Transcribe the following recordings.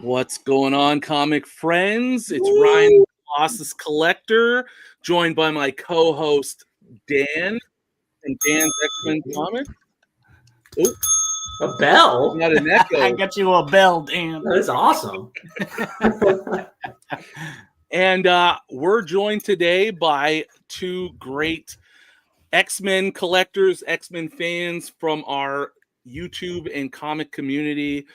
What's going on, comic friends? It's Ryan, Colossus Collector, joined by my co-host Dan and Dan's X-Men Comics. Oh, a bell? Got an echo. I got you a bell, Dan. That is awesome. And we're joined today by two great X-Men collectors, X-Men fans from our YouTube and comic community.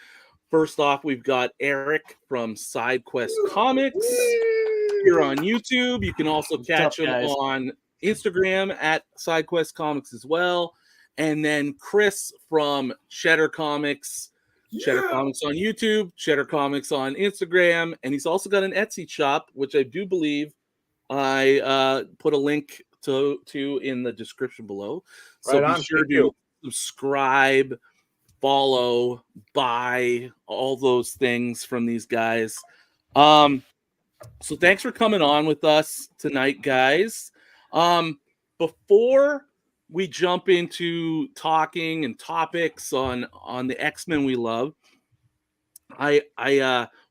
First off, we've got Eric from SideQuest Comics here on YouTube. You can also catch him on Instagram at SideQuest Comics as well. And then Chris from Cheddar Comics. Cheddar Comics on YouTube, Cheddar Comics on Instagram, and he's also got an Etsy shop, which I do believe I put a link to in the description below. So be sure to subscribe, follow, buy, all those things from these guys. So thanks for coming on with us tonight, guys. Before we jump into talking and topics on the X-Men we love, I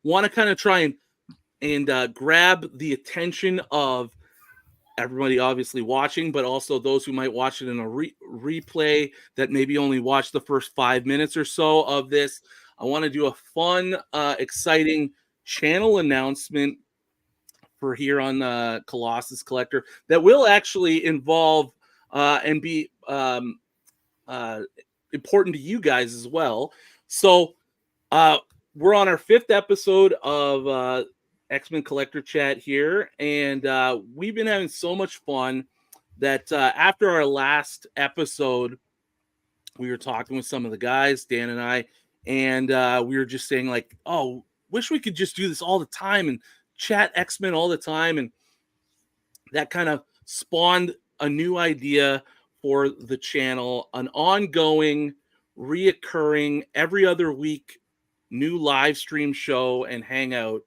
want to kind of try and grab the attention of everybody obviously watching, but also those who might watch it in a replay that maybe only watch the first 5 minutes or so of this. I want to do a fun, exciting channel announcement for here on Colossus Collector that will actually involve and be important to you guys as well. So we're on our 5th episode of X-Men Collector Chat here, and we've been having so much fun that after our last episode, we were talking with some of the guys, Dan and I, and we were just saying like, oh, wish we could just do this all the time and chat X-Men all the time, and that kind of spawned a new idea for the channel, an ongoing, reoccurring, every other week, new live stream show and hangout.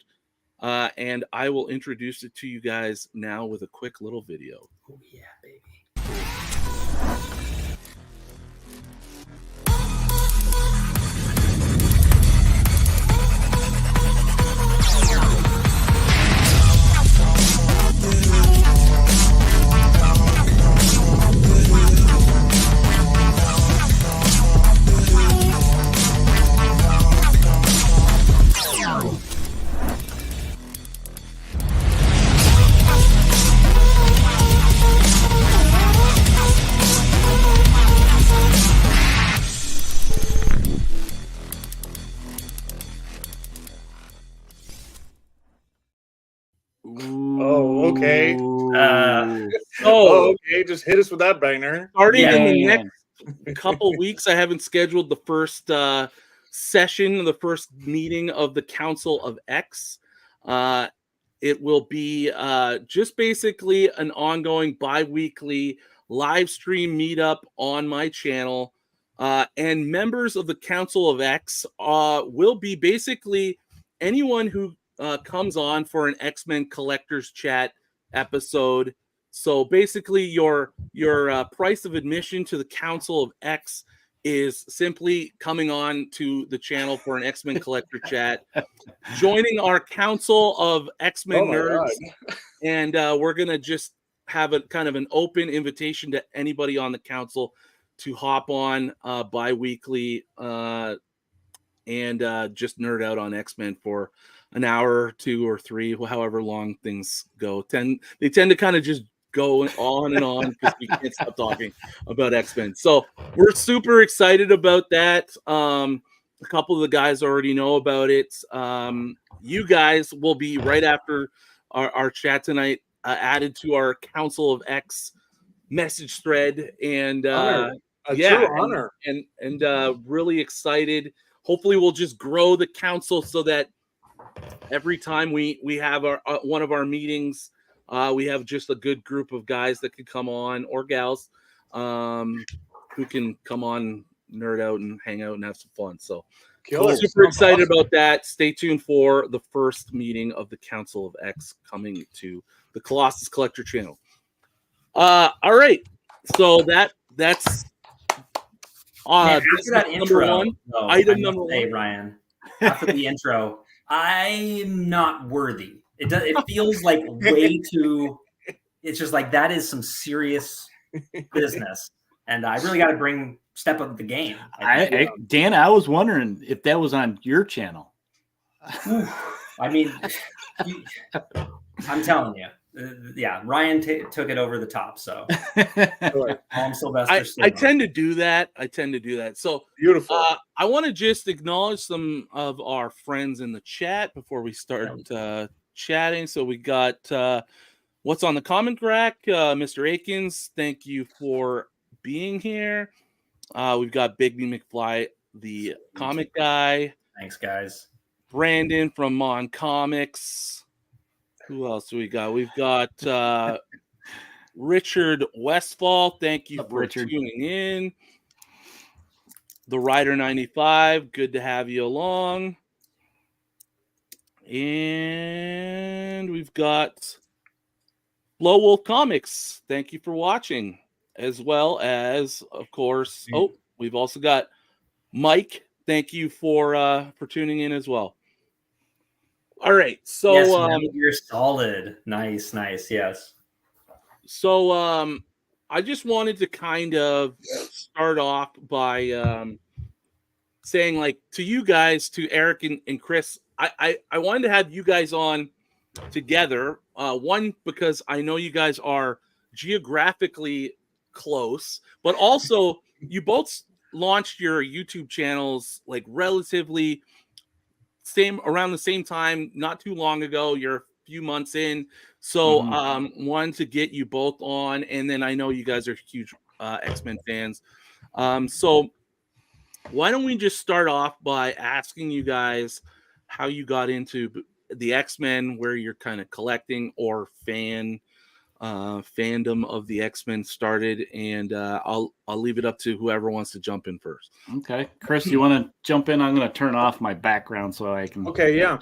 And I will introduce it to you guys now with a quick little video. Oh, yeah, baby. Okay. Okay. Just hit us with that banger. Starting in the next couple weeks, I haven't scheduled the first session, the first meeting of the Council of X. It will be just basically an ongoing bi-weekly live stream meetup on my channel. And members of the Council of X will be basically anyone who comes on for an X-Men Collectors Chat episode. So basically your price of admission to the Council of X is simply coming on to the channel for an X-Men Collector Chat, joining our Council of X-Men Nerds, and we're going to just have a kind of an open invitation to anybody on the council to hop on bi-weekly and just nerd out on X-Men for an hour, 2 or 3, however long things go. They tend to kind of just go on and on because we can't stop talking about X-Men. So we're super excited about that. A couple of the guys already know about it. You guys will be right after our chat tonight added to our Council of X message thread, and true honor. And really excited. Hopefully we'll just grow the council so that every time we have our one of our meetings, we have just a good group of guys that could come on, or gals, who can come on, nerd out and hang out and have some fun. So super excited about that. Stay tuned for the first meeting of the Council of X coming to the Colossus Collector channel. All right. So that's after that number intro, one. though, Item number one. Ryan, after the intro, I'm not worthy. It feels like way too. It's just like that is some serious business, and I really got to step up the game. Dan, I was wondering if that was on your channel. I mean, I'm telling you. Yeah, Ryan took it over the top. So, I tend to do that. So beautiful. I want to just acknowledge some of our friends in the chat before we start chatting. So we got what's on the comment rack, Mr. Akins. Thank you for being here. We've got Bigby McFly, the comic guy. Thanks, guys. Brandon from Mon Comics. Who else do we got? We've got Richard Westfall. Thank you for tuning in. The Rider 95. Good to have you along. And we've got Low Wolf Comics. Thank you for watching. As well as, of course, we've also got Mike. Thank you for tuning in as well. All right, so yes, you're solid. Nice, yes. So I just wanted to kind of start off by saying, like, to you guys, to Eric and Chris, I wanted to have you guys on together. One, because I know you guys are geographically close, but also you both launched your YouTube channels like relatively around the same time, not too long ago. You're a few months in, so wanted to get you both on, and then I know you guys are huge X-Men fans, so why don't we just start off by asking you guys how you got into the X-Men, where you're kind of collecting or fandom of the X-Men started, and I'll leave it up to whoever wants to jump in first. Okay, Chris, you want to jump in? I'm going to turn off my background so I can. Okay, yeah.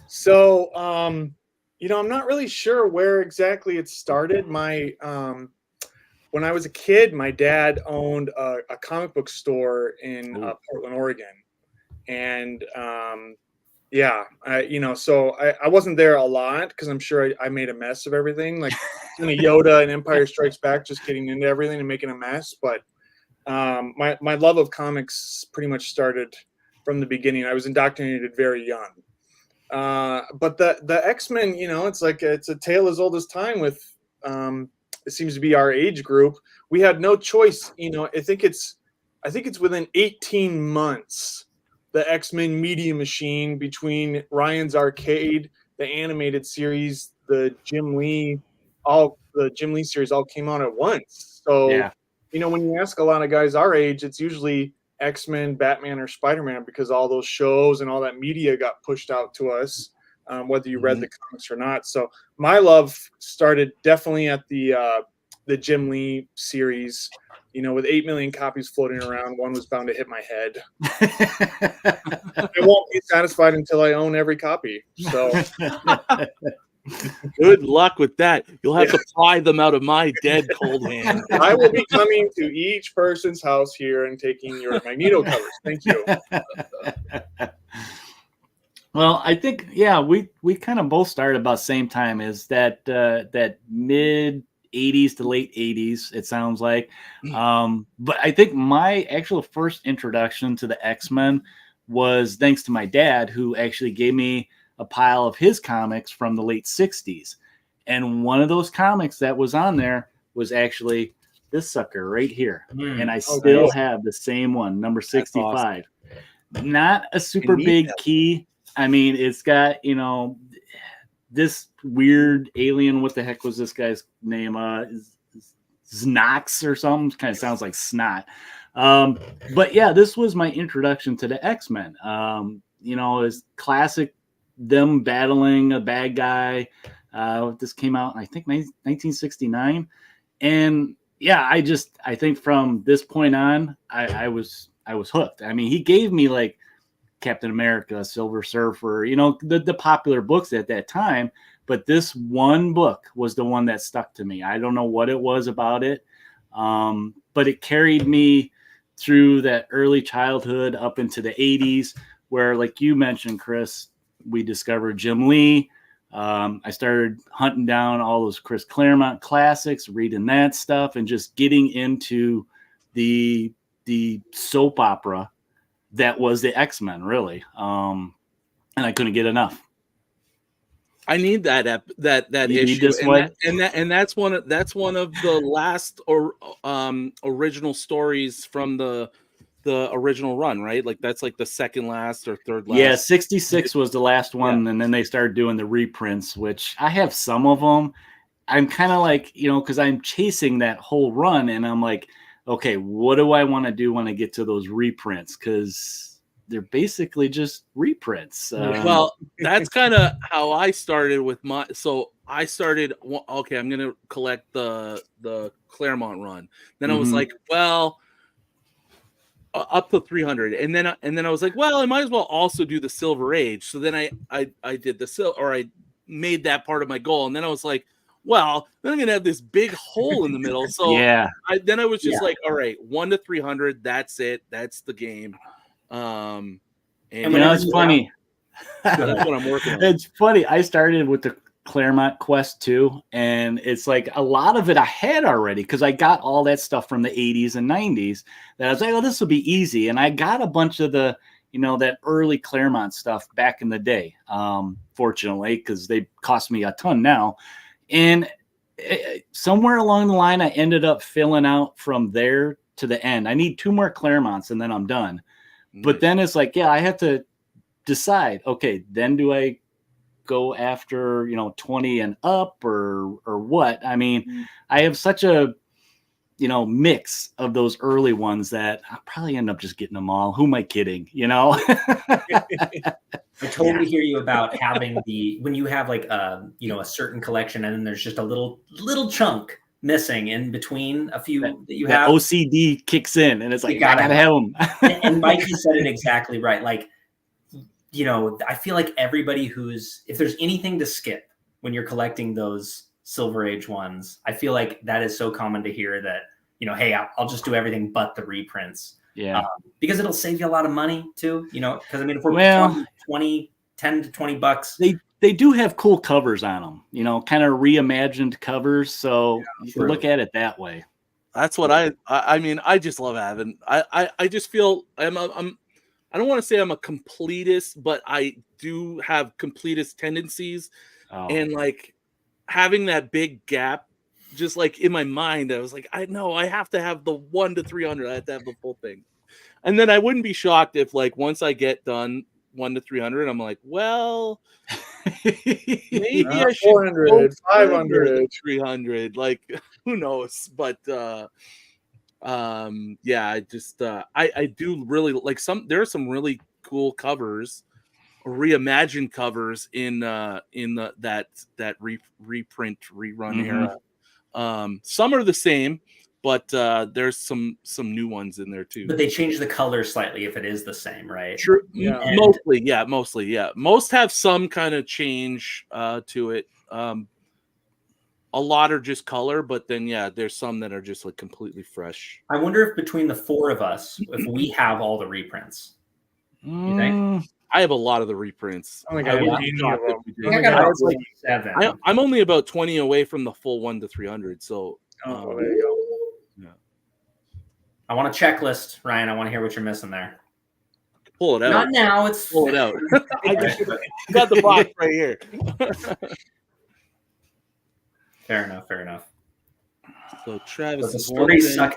So, I'm not really sure where exactly it started. When I was a kid, my dad owned a comic book store in Portland, Oregon, and so I wasn't there a lot because I'm sure I made a mess of everything, like Yoda and Empire Strikes Back, just getting into everything and making a mess. But my love of comics pretty much started from the beginning. I was indoctrinated very young. But the X-Men, it's a tale as old as time with it seems to be our age group. We had no choice. I think it's within 18 months. The X-Men Media Machine, between Ryan's Arcade, the animated series, the Jim Lee series all came out at once. So, when you ask a lot of guys our age, it's usually X-Men, Batman, or Spider-Man, because all those shows and all that media got pushed out to us, whether you read the comics or not. So my love started definitely at the Jim Lee series. With 8 million copies floating around, one was bound to hit my head. I won't be satisfied until I own every copy. So good luck with that. You'll have to pry them out of my dead cold hand. I will be coming to each person's house here and taking your Magneto covers. Thank you. Well, I think we kind of both started about the same time as that mid 80s to late 80s, it sounds like. But I think my actual first introduction to the X-Men was thanks to my dad, who actually gave me a pile of his comics from the late 60s. And one of those comics that was on there was actually this sucker right here. And I still have the same one, number 65. Awesome. Not a super big key. I mean, it's got, this weird alien. What the heck was this guy's name? Znox or something. Kind of sounds like snot. But yeah, this was my introduction to the X-Men. It's classic, them battling a bad guy. This came out, I think, 1969. And yeah, I think from this point on, I was hooked. I mean, he gave me like Captain America, Silver Surfer, the popular books at that time. But this one book was the one that stuck to me. I don't know what it was about it, but it carried me through that early childhood up into the 80s, where, like you mentioned, Chris, we discovered Jim Lee. I started hunting down all those Chris Claremont classics, reading that stuff, and just getting into the soap opera that was the X-Men, really. And I couldn't get enough. I need that You need issue, this one? that's one of the last original stories from the original run, right? Like that's like the second last or third last. Yeah, 66 was the last one, and then they started doing the reprints, which I have some of them. I'm kind of like, because I'm chasing that whole run, and I'm like, okay, what do I want to do when I get to those reprints? Because they're basically just reprints. Well, that's kind of how I started with my. So I started. Okay, I'm gonna collect the Claremont run. Then I was like, well, up to 300, and then I was like, well, I might as well also do the Silver Age. So then I did I made that part of my goal, and then I was like, well, then I'm gonna have this big hole in the middle. So yeah, I was just like, all right, 1 to 300. That's it. That's the game. And it's funny. That's what I'm working on. It's funny. I started with the Claremont Quest 2, and it's like a lot of it I had already because I got all that stuff from the 80s and 90s that I was like, oh, this will be easy. And I got a bunch of the, that early Claremont stuff back in the day, fortunately, because they cost me a ton now. And somewhere along the line, I ended up filling out from there to the end. I need 2 more Claremonts and then I'm done. But then it's like, I have to decide, okay, then do I go after, 20 and up or what? I mean, I have such a, mix of those early ones that I'll probably end up just getting them all. Who am I kidding? I totally hear you about having when you have like, a certain collection and then there's just a little chunk missing in between a few that you have. OCD kicks in and it's like, I gotta have them. And Mikey said it exactly right. Like, I feel like everybody if there's anything to skip when you're collecting those Silver Age ones, I feel like that is so common to hear that, hey, I'll just do everything but the reprints. Yeah. Because it'll save you a lot of money too, because I mean, if we're 10 to 20 bucks. They do have cool covers on them, kind of reimagined covers. So you can look at it that way. That's what I mean, I just love having, I just feel I don't want to say I'm a completist, but I do have completist tendencies. And like having that big gap, just like in my mind, I was like, I know I have to have the 1 to 300. I have to have the full thing. And then I wouldn't be shocked if like, once I get done 1 to 300, I'm like, well, maybe I should 400, 500, 300. Like, who knows? But I just I do really like there are some really cool covers, reimagined covers in that reprint rerun era. Some are the same, but there's some new ones in there too. But they change the color slightly if it is the same, right? True. Yeah. Mostly. Most have some kind of change to it. A lot are just color, but then there's some that are just like completely fresh. I wonder if between the 4 of us, if we have all the reprints. You think? I have a lot of the reprints. I got about 7. I'm only about 20 away from the full 1 to 300. So there you go. Yeah. I want a checklist, Ryan. I want to hear what you're missing there. Pull it out. Not now. Pull it out. I got the box right here. Fair enough. So Travis, the stories suck.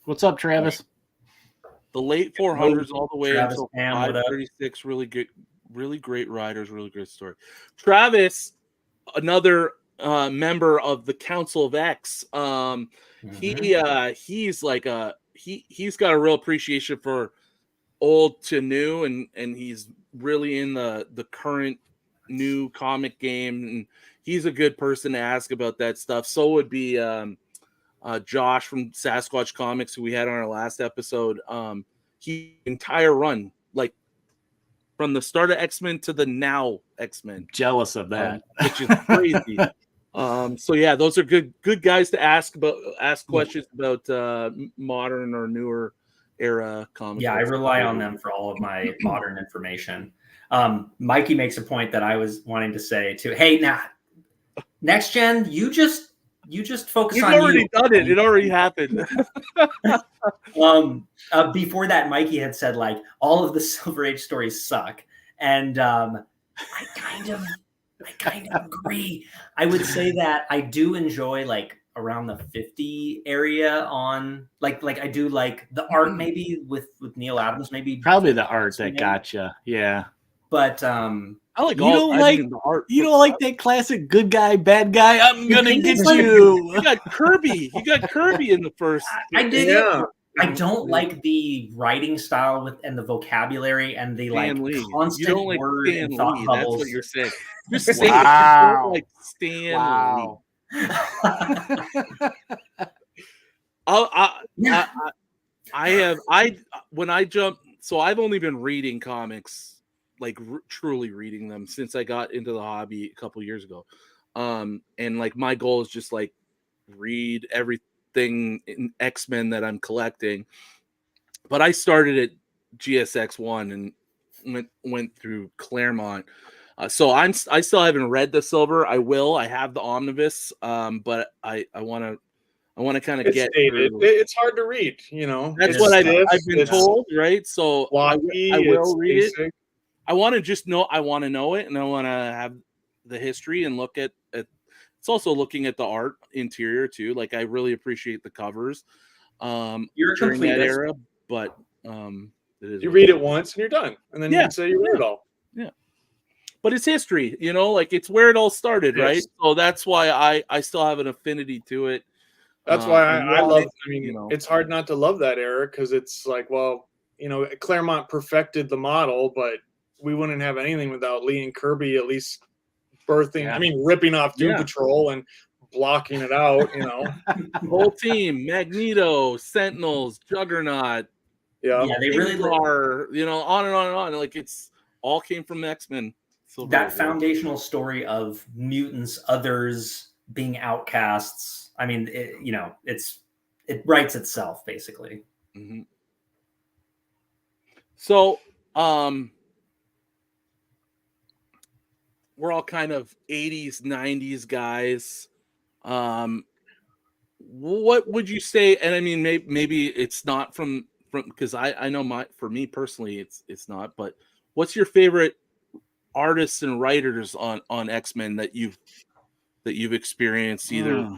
What's up, Travis? The late 400s all the way Travis until Pam, 536. Really good, really great riders. Really great story. Travis, another member of the Council of X. He's like he's got a real appreciation for old to new, and he's really in the current new comic game, and he's a good person to ask about that stuff. So would be Josh from Sasquatch Comics, who we had on our last episode. He entire run, like from the start of X-Men to the now X-Men. Jealous of that, which is crazy. So yeah, those are good guys to ask questions about modern or newer era comics. Yeah, I rely on them for all of my modern information. Mikey makes a point that I was wanting to say too. Hey, now next gen, you just focus You've on already you. done it. It already happened. Before that, Mikey had said like all of the Silver Age stories suck, and I kind of agree. I would say that I do enjoy like around the 50 area on like I do like the art maybe with Neil Adams maybe Probably the art that gotcha. Yeah. But I like You all. don't I like mean, the art. you don't like that classic good guy, bad guy. I'm gonna think get it's like- you. You got Kirby. You got Kirby in the first. I dig Yeah. it. I don't like the writing style and the vocabulary and the like Stan Lee. constant You don't like word Stan and thought Lee. bubbles. That's what you're saying. You're saying Wow. you don't like Stan Wow. Lee. When I jump. So I've only been reading comics, like truly reading them since I got into the hobby a couple years ago. And like my goal is just like read everything in X-Men that I'm collecting. But I started at GSX1 and went through Claremont. So I still haven't read the Silver. I will. I have the Omnibus, but I want to kind of It's get dated. through. It's hard to read, you know. That's It's what I've stiff, been it's told, right? So floppy, I will it's read it. basic. I want to just know. I want to know it, and I want to have the history and look at. It's also looking at the art interior too. Like I really appreciate the covers You're a during that completist. era, but it is You what read it it once and you're done, and then Yeah. you can say you read it all. but it's history, like it's where it all started, right? Yes. So that's why I still have an affinity to it. That's why and I want love. it, I mean, it's hard not to love that era because it's like, well, Claremont perfected the model, but we wouldn't have anything without Lee and Kirby at least birthing. Yeah. I mean, ripping off Doom Yeah. Patrol and blocking it out. the whole team, Magneto, Sentinels, Juggernaut, Yeah. Yeah, they really Ingvar, on and on and on. Like it's all came from X-Men. that foundational story of mutants, others being outcasts. I mean, it writes itself basically. Mm-hmm. So, we're all kind of 80s, 90s guys. What would you say? And I mean, maybe it's not from because I know for me personally, it's not. But what's your favorite artists and writers on X-Men that you've experienced either?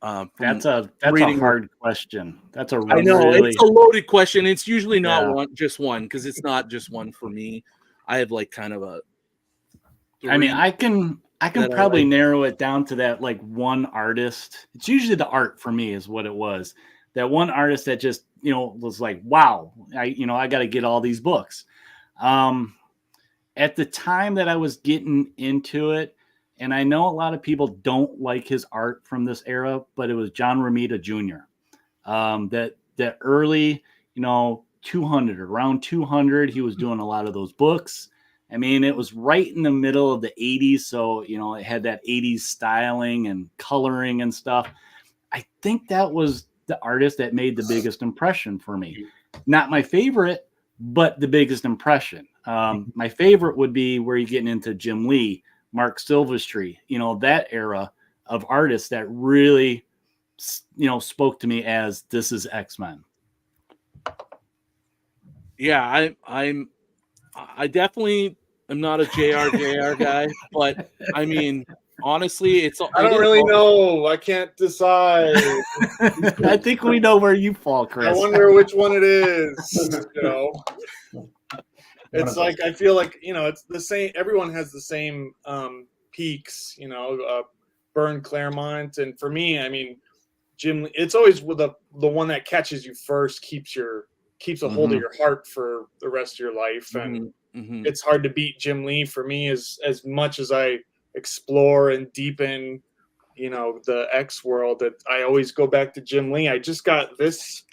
That's a hard question. That's a I know really it's a loaded question. It's usually not Yeah. just one because it's not just one for me. I have like kind of a. I mean, I can that I probably like. narrow it down to that like one artist. It's usually the art for me is what it was. That one artist that just, was like, wow, I got to get all these books. At the time that I was getting into it, and I know a lot of people don't like his art from this era, but it was John Romita Jr. That early, 200, around 200, he was doing a lot of those books. I mean, it was right in the middle of the 80s. So, it had that 80s styling and coloring and stuff. I think that was the artist that made the biggest impression for me. Not my favorite, but the biggest impression. My favorite would be where you're getting into Jim Lee, Mark Silvestri, that era of artists that really, spoke to me as this is X-Men. Yeah, I definitely am not a JR guy, but I mean, honestly, I don't really know. I can't decide. I think we know where you fall, Chris. I wonder which one it is. It's like I feel like it's the same. Everyone has the same peaks. Byrne, Claremont, and for me, I mean, Jim. It's always with the one that catches you first keeps a hold of your heart for the rest of your life, and it's hard to beat Jim Lee for me as much as I explore and deepen, the X world. That I always go back to Jim Lee. I just got this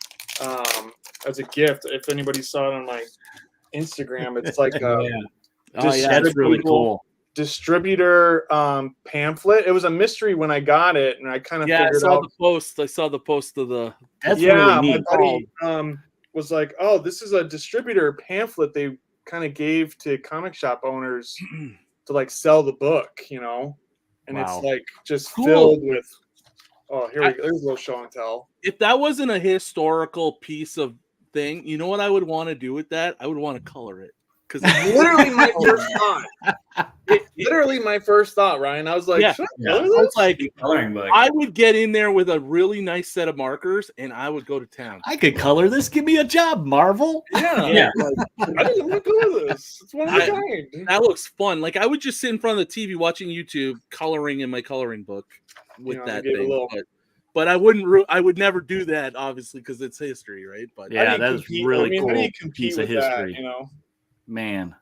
as a gift. If anybody saw it on my Instagram, it's like that's really cool. Distributor pamphlet. It was a mystery when I got it, and I kind of figured I saw out the post. I saw the post of the. That's really neat. My buddy was like, "Oh, this is a distributor pamphlet. They kind of gave to comic shop owners to like sell the book, you know, and Wow. it's like just Cool. filled with. Oh, here we go. There's a little show and tell. If that wasn't a historical piece of thing, you know what I would want to do with that? I would want to color it because Literally my first thought. Literally my first thought, Ryan. I was like, Yeah. should I Yeah. color I was this? like, Coloring book. I would get in there with a really nice set of markers and I would go to town. I could color this. Give me a job, Marvel. Yeah. Yeah. Like, I didn't want to color this. It's one of a kind. That looks fun. Like I would just sit in front of the TV watching YouTube, coloring in my coloring book with You know, that give it a thing. little- But I wouldn't. I would never do that, obviously, because it's history, right? But Yeah, How do you that's compete- really I mean, cool How do you compete piece of with that, history. you know? Man.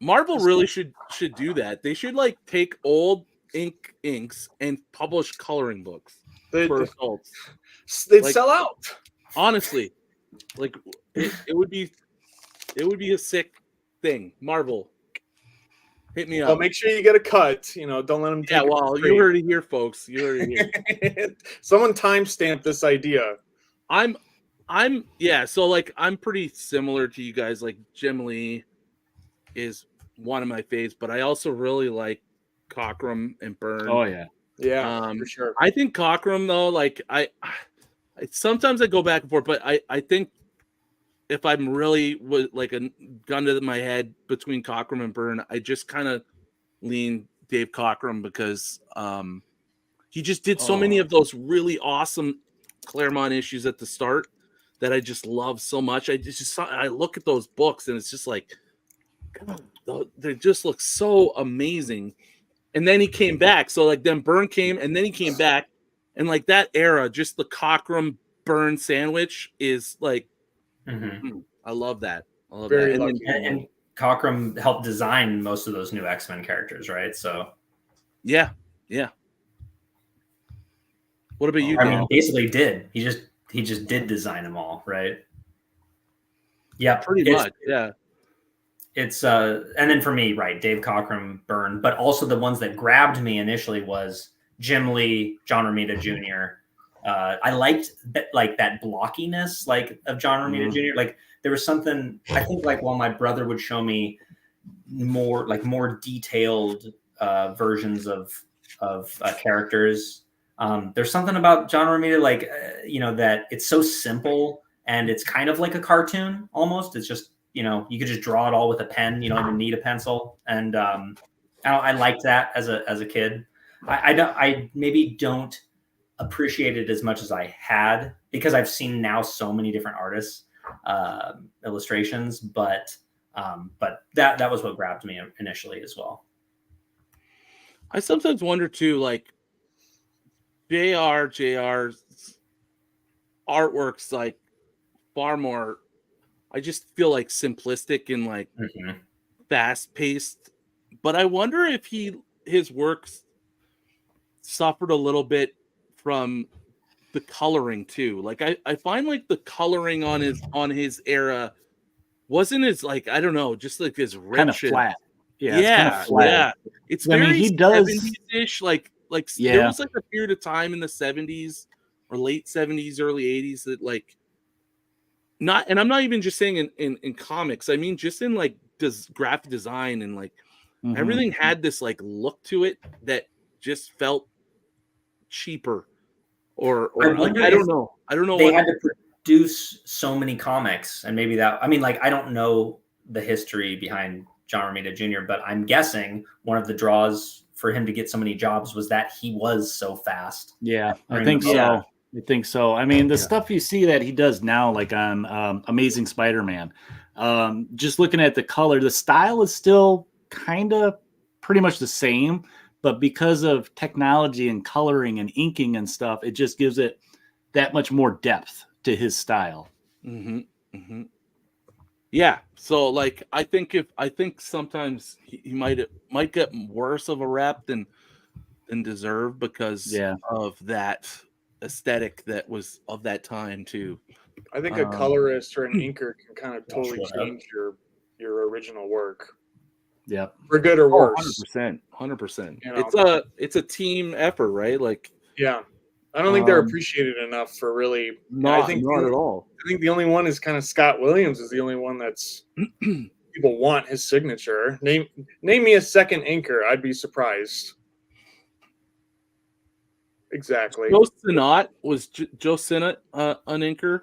Marvel really should do that. They should like take old inks and publish coloring books They'd, for adults. they'd Like- sell out. Honestly, like it would be a sick thing. Marvel, hit me up. Well, make sure you get a cut. You know, don't let them. Yeah, well, you heard it here, folks. You heard it here. Someone timestamp this idea. I'm yeah, so like I'm pretty similar to you guys. Like Jim Lee is one of my faves, but I also really like Cockrum and Byrne. Oh yeah. Yeah, for sure. I think Cockrum though, like I sometimes I go back and forth, but I think if I'm really with like a gun to my head between Cockrum and Byrne, I just kind of lean Dave Cockrum because he just did so many of those really awesome Claremont issues at the start that I just love so much. I look at those books and it's just like, God, they just look so amazing. And then he came back. So like then Byrne came and then he came back. And like that era, just the Cockrum Byrne sandwich is like, I love that. I love Very that. lucky. And Cockrum helped design most of those new X-Men characters, right? So yeah. What about you, I Dan? mean, basically did. He just did design them all, right? Yeah, Pretty much, yeah. It's and then for me, right, Dave Cockrum, Byrne, but also the ones that grabbed me initially was Jim Lee, John Romita Jr. I liked that, like that blockiness, like of John Romita Jr. Like there was something I think, like while my brother would show me more detailed versions of characters. There's something about John Romita, like that it's so simple and it's kind of like a cartoon almost. It's just you could just draw it all with a pen. You don't even need a pencil, and I liked that as a kid. I maybe don't appreciate it as much as I had because I've seen now so many different artists illustrations, but that was what grabbed me initially as well. I sometimes wonder too, like JR's artwork's like far more, I just feel like simplistic and like fast paced, but I wonder if his works suffered a little bit from the coloring too. Like I find like the coloring on his era wasn't as like, I don't know, just like as rich Kind of flat. Yeah. Yeah, It's kind of flat. yeah. It's I mean, very he does 70s-ish, like Yeah. there was like a period of time in the 70s or late 70s, early 80s that like not, and I'm not even just saying in comics, I mean just in like graphic design and like everything had this like look to it that just felt cheaper or like, I don't know They had to produce so many comics, and maybe that, I mean, like I don't know the history behind John Romita Jr., but I'm guessing one of the draws for him to get so many jobs was that he was so fast. Yeah, I think so. Yeah. I think so. I mean, the stuff you see that he does now, like on Amazing Spider-Man, just looking at the color, the style is still kind of pretty much the same, but because of technology and coloring and inking and stuff, it just gives it that much more depth to his style. Yeah, so like I think sometimes he might get worse of a rap than deserved because of that aesthetic that was of that time too. I think a colorist or an inker can kind of totally change your original work. Yeah, for good or worse. 100%. You know? It's a team effort, right? Like, yeah, I don't think they're appreciated enough for really. Not I think at all. I think the only one is kind of Scott Williams is the only one that's people want his signature. Name me a second inker. I'd be surprised. Exactly. Joe Sinnott was Joe Sinnott an inker.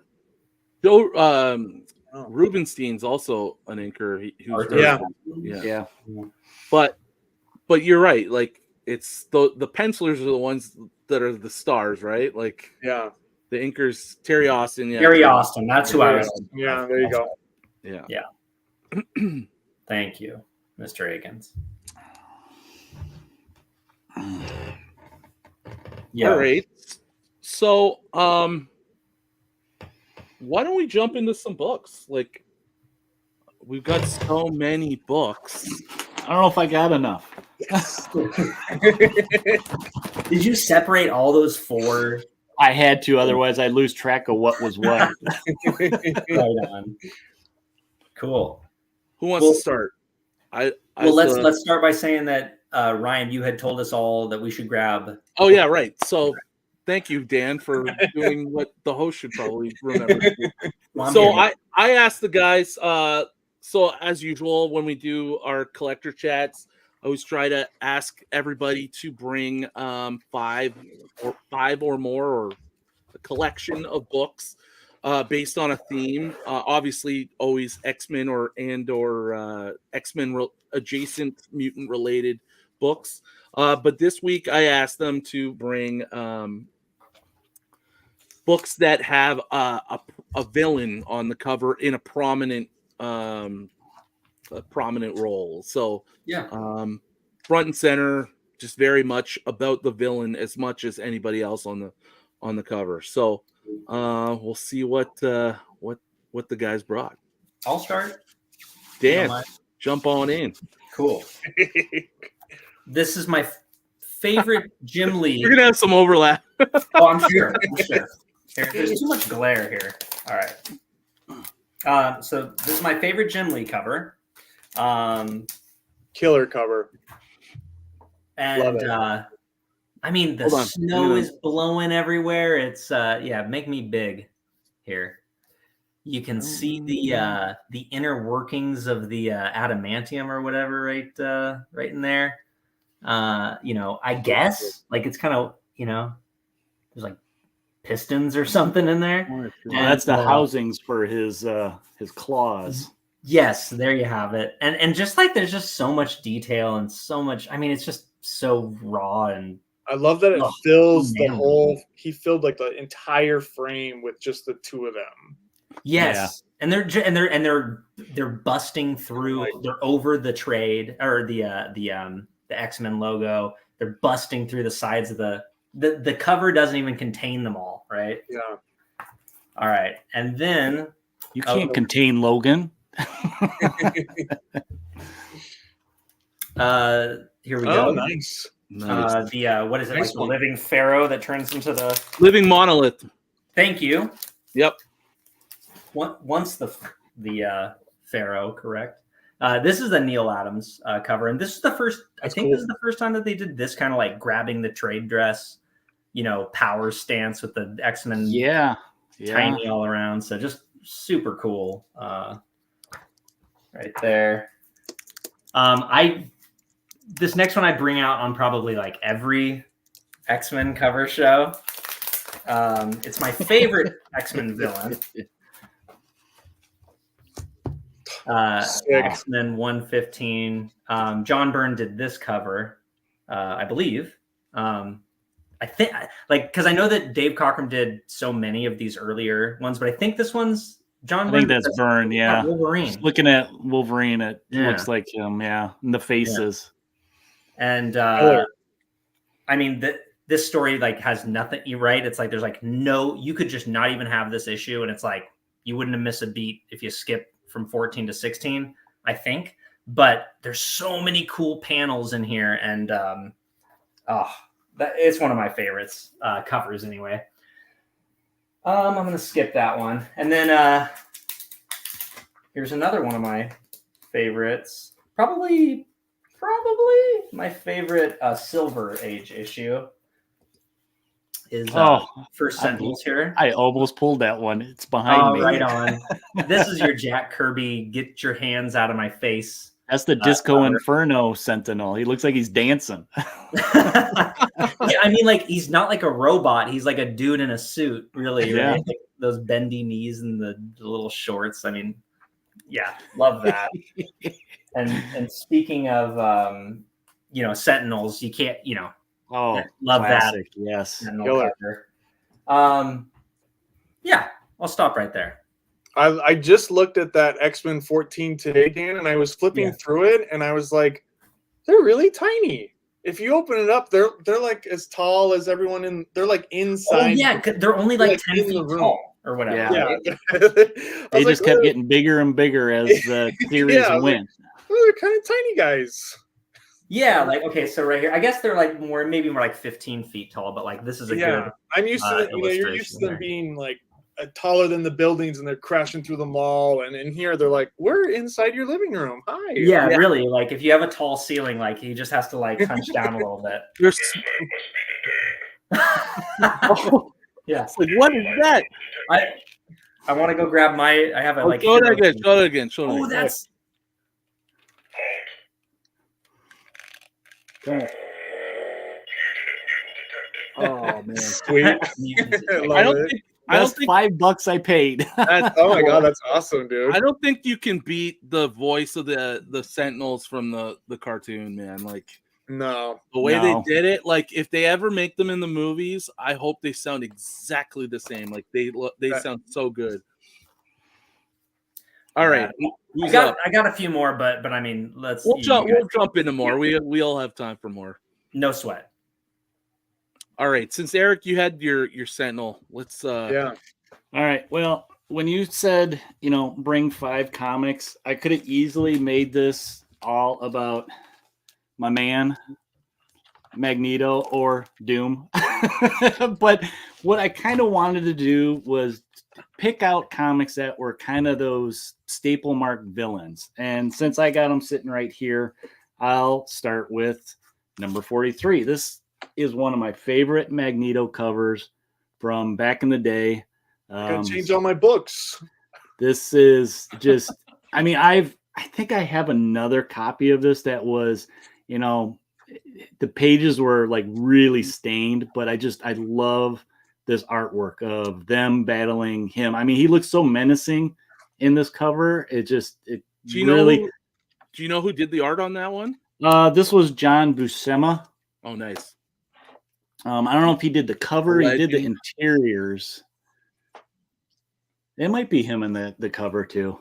Joe Rubenstein's also an inker. Who's Yeah. But you're right. Like it's the pencilers are the ones that are the stars, right? Like Yeah. the inkers, Terry Austin. Yeah, Terry Austin. That's who I was. Yeah, there you go. Yeah. Thank you, Mr. Akins. Yeah. All right. So, why don't we jump into some books? Like, we've got so many books. I don't know if I got enough. Did you separate all those 4? I had to, otherwise I'd lose track of what was what. Right on. Cool. Who wants to start? Let's start by saying that Ryan, you had told us all that we should grab. Oh yeah, right. So, thank you, Dan, for doing what the host should probably remember. So I asked the guys. So as usual, when we do our collector chats, I always try to ask everybody to bring 5 or more, or a collection of books based on a theme. Obviously, always X-Men or X-Men adjacent mutant related books. But this week, I asked them to bring books that have a villain on the cover in a prominent role. So front and center, just very much about the villain as much as anybody else on the cover. So we'll see what the guys brought. I'll start. Dan, jump on in. Cool. This is my favorite Jim Lee. You're gonna have some overlap. Oh, I'm sure. Here, there's too much glare here. All right. So this is my favorite Jim Lee cover. Killer cover. And I mean, the snow is blowing everywhere. It's make me big here. You can see the inner workings of the adamantium or whatever right in there. I guess like it's kind of there's like pistons or something in there. Well, that's the housings for his claws. Yes, there you have it. And just like there's just so much detail and so much. I mean, it's just so raw, and I love that it fills the whole. He filled like the entire frame with just the 2 of them. Yes, yeah. and they're busting through. They're over the trade or the X-Men logo. They're busting through the sides of the cover doesn't even contain them all, right? Yeah. All right, and then you can't contain Logan. Here we go. Oh, nice. What is it, nice, like the living pharaoh that turns into the living monolith? Thank you. Yep. Once the pharaoh, correct. This is the Neil Adams cover, and this is the first. This is the first time that they did this kind of like grabbing the trade dress, power stance with the X-Men. Yeah. Tiny all around. So just super cool. Right there. This next one I bring out on probably like every X-Men cover show. It's my favorite X-Men villain. X-Men 115. John Byrne did this cover, I believe. I think because I know that Dave Cockrum did so many of these earlier ones, but I think this one's John Byrne. I think that's Byrne, yeah. Wolverine. Just looking at Wolverine, it looks like him, and the faces. Yeah. And I mean this story like has nothing. You're right. It's like there's like you could just not even have this issue, and it's like you wouldn't have missed a beat if you skip from 14 to 16, I think. But there's so many cool panels in here, and it's one of my favorites covers anyway. I'm gonna skip that one, and then here's another one of my favorites. Probably my favorite Silver Age issue his Oh, first Sentinels here. I almost pulled that one. It's behind me. Right on. This is your Jack Kirby, get your hands out of my face. That's the Disco Inferno Sentinel. He looks like he's dancing. Yeah, I mean, like, he's not like a robot. He's like a dude in a suit, really. Yeah. Right? Like those bendy knees and the little shorts. I mean, yeah, love that. and speaking of, Sentinels, you can't, love classic, that. Yes. Sentinel cover. Yeah, I'll stop right there. I just looked at that X-Men 14 today, Dan, and I was flipping through it, and I was like, they're really tiny. If you open it up, they're like as tall as everyone in. They're like inside. Oh yeah, they're only like 10 feet tall or whatever. Yeah. Right? They just kept getting bigger and bigger as the series went. They're kind of tiny guys. Yeah, like, okay, so right here, I guess they're like maybe more like 15 feet tall, but like this is a good. I'm used to you're used to them being like taller than the buildings, and they're crashing through the mall, and in here they're like, we're inside your living room. Hi. Yeah, really. Like if you have a tall ceiling, like he just has to like hunch down a little bit. Yeah. It's like, what is that? I want to go grab I have a show it again. Oh, that's. Oh man, sweet. I don't think $5 I paid. Oh my god, that's awesome, dude. I don't think you can beat the voice of the Sentinels from the cartoon, man. Like, no, the way they did it. Like, if they ever make them in the movies, I hope they sound exactly the same. Like they sound so good. All right, I got a few more, but I mean, we'll jump into more. We all have time for more. No sweat. All right, since Eric, you had your Sentinel, let's All right. Well, when you said, bring 5 comics, I could have easily made this all about my man Magneto or Doom. But what I kind of wanted to do was pick out comics that were kind of those staple mark villains. And since I got them sitting right here, I'll start with number 43. This is one of my favorite Magneto covers from back in the day. Gotta change all my books. This is just, I think I have another copy of this that was, the pages were like really stained, but I love this artwork of them battling him. I mean, he looks so menacing in this cover. Do you know who did the art on that one? This was John Buscema. Oh, nice. I don't know if he did the cover. He did the interiors. It might be him in the cover too.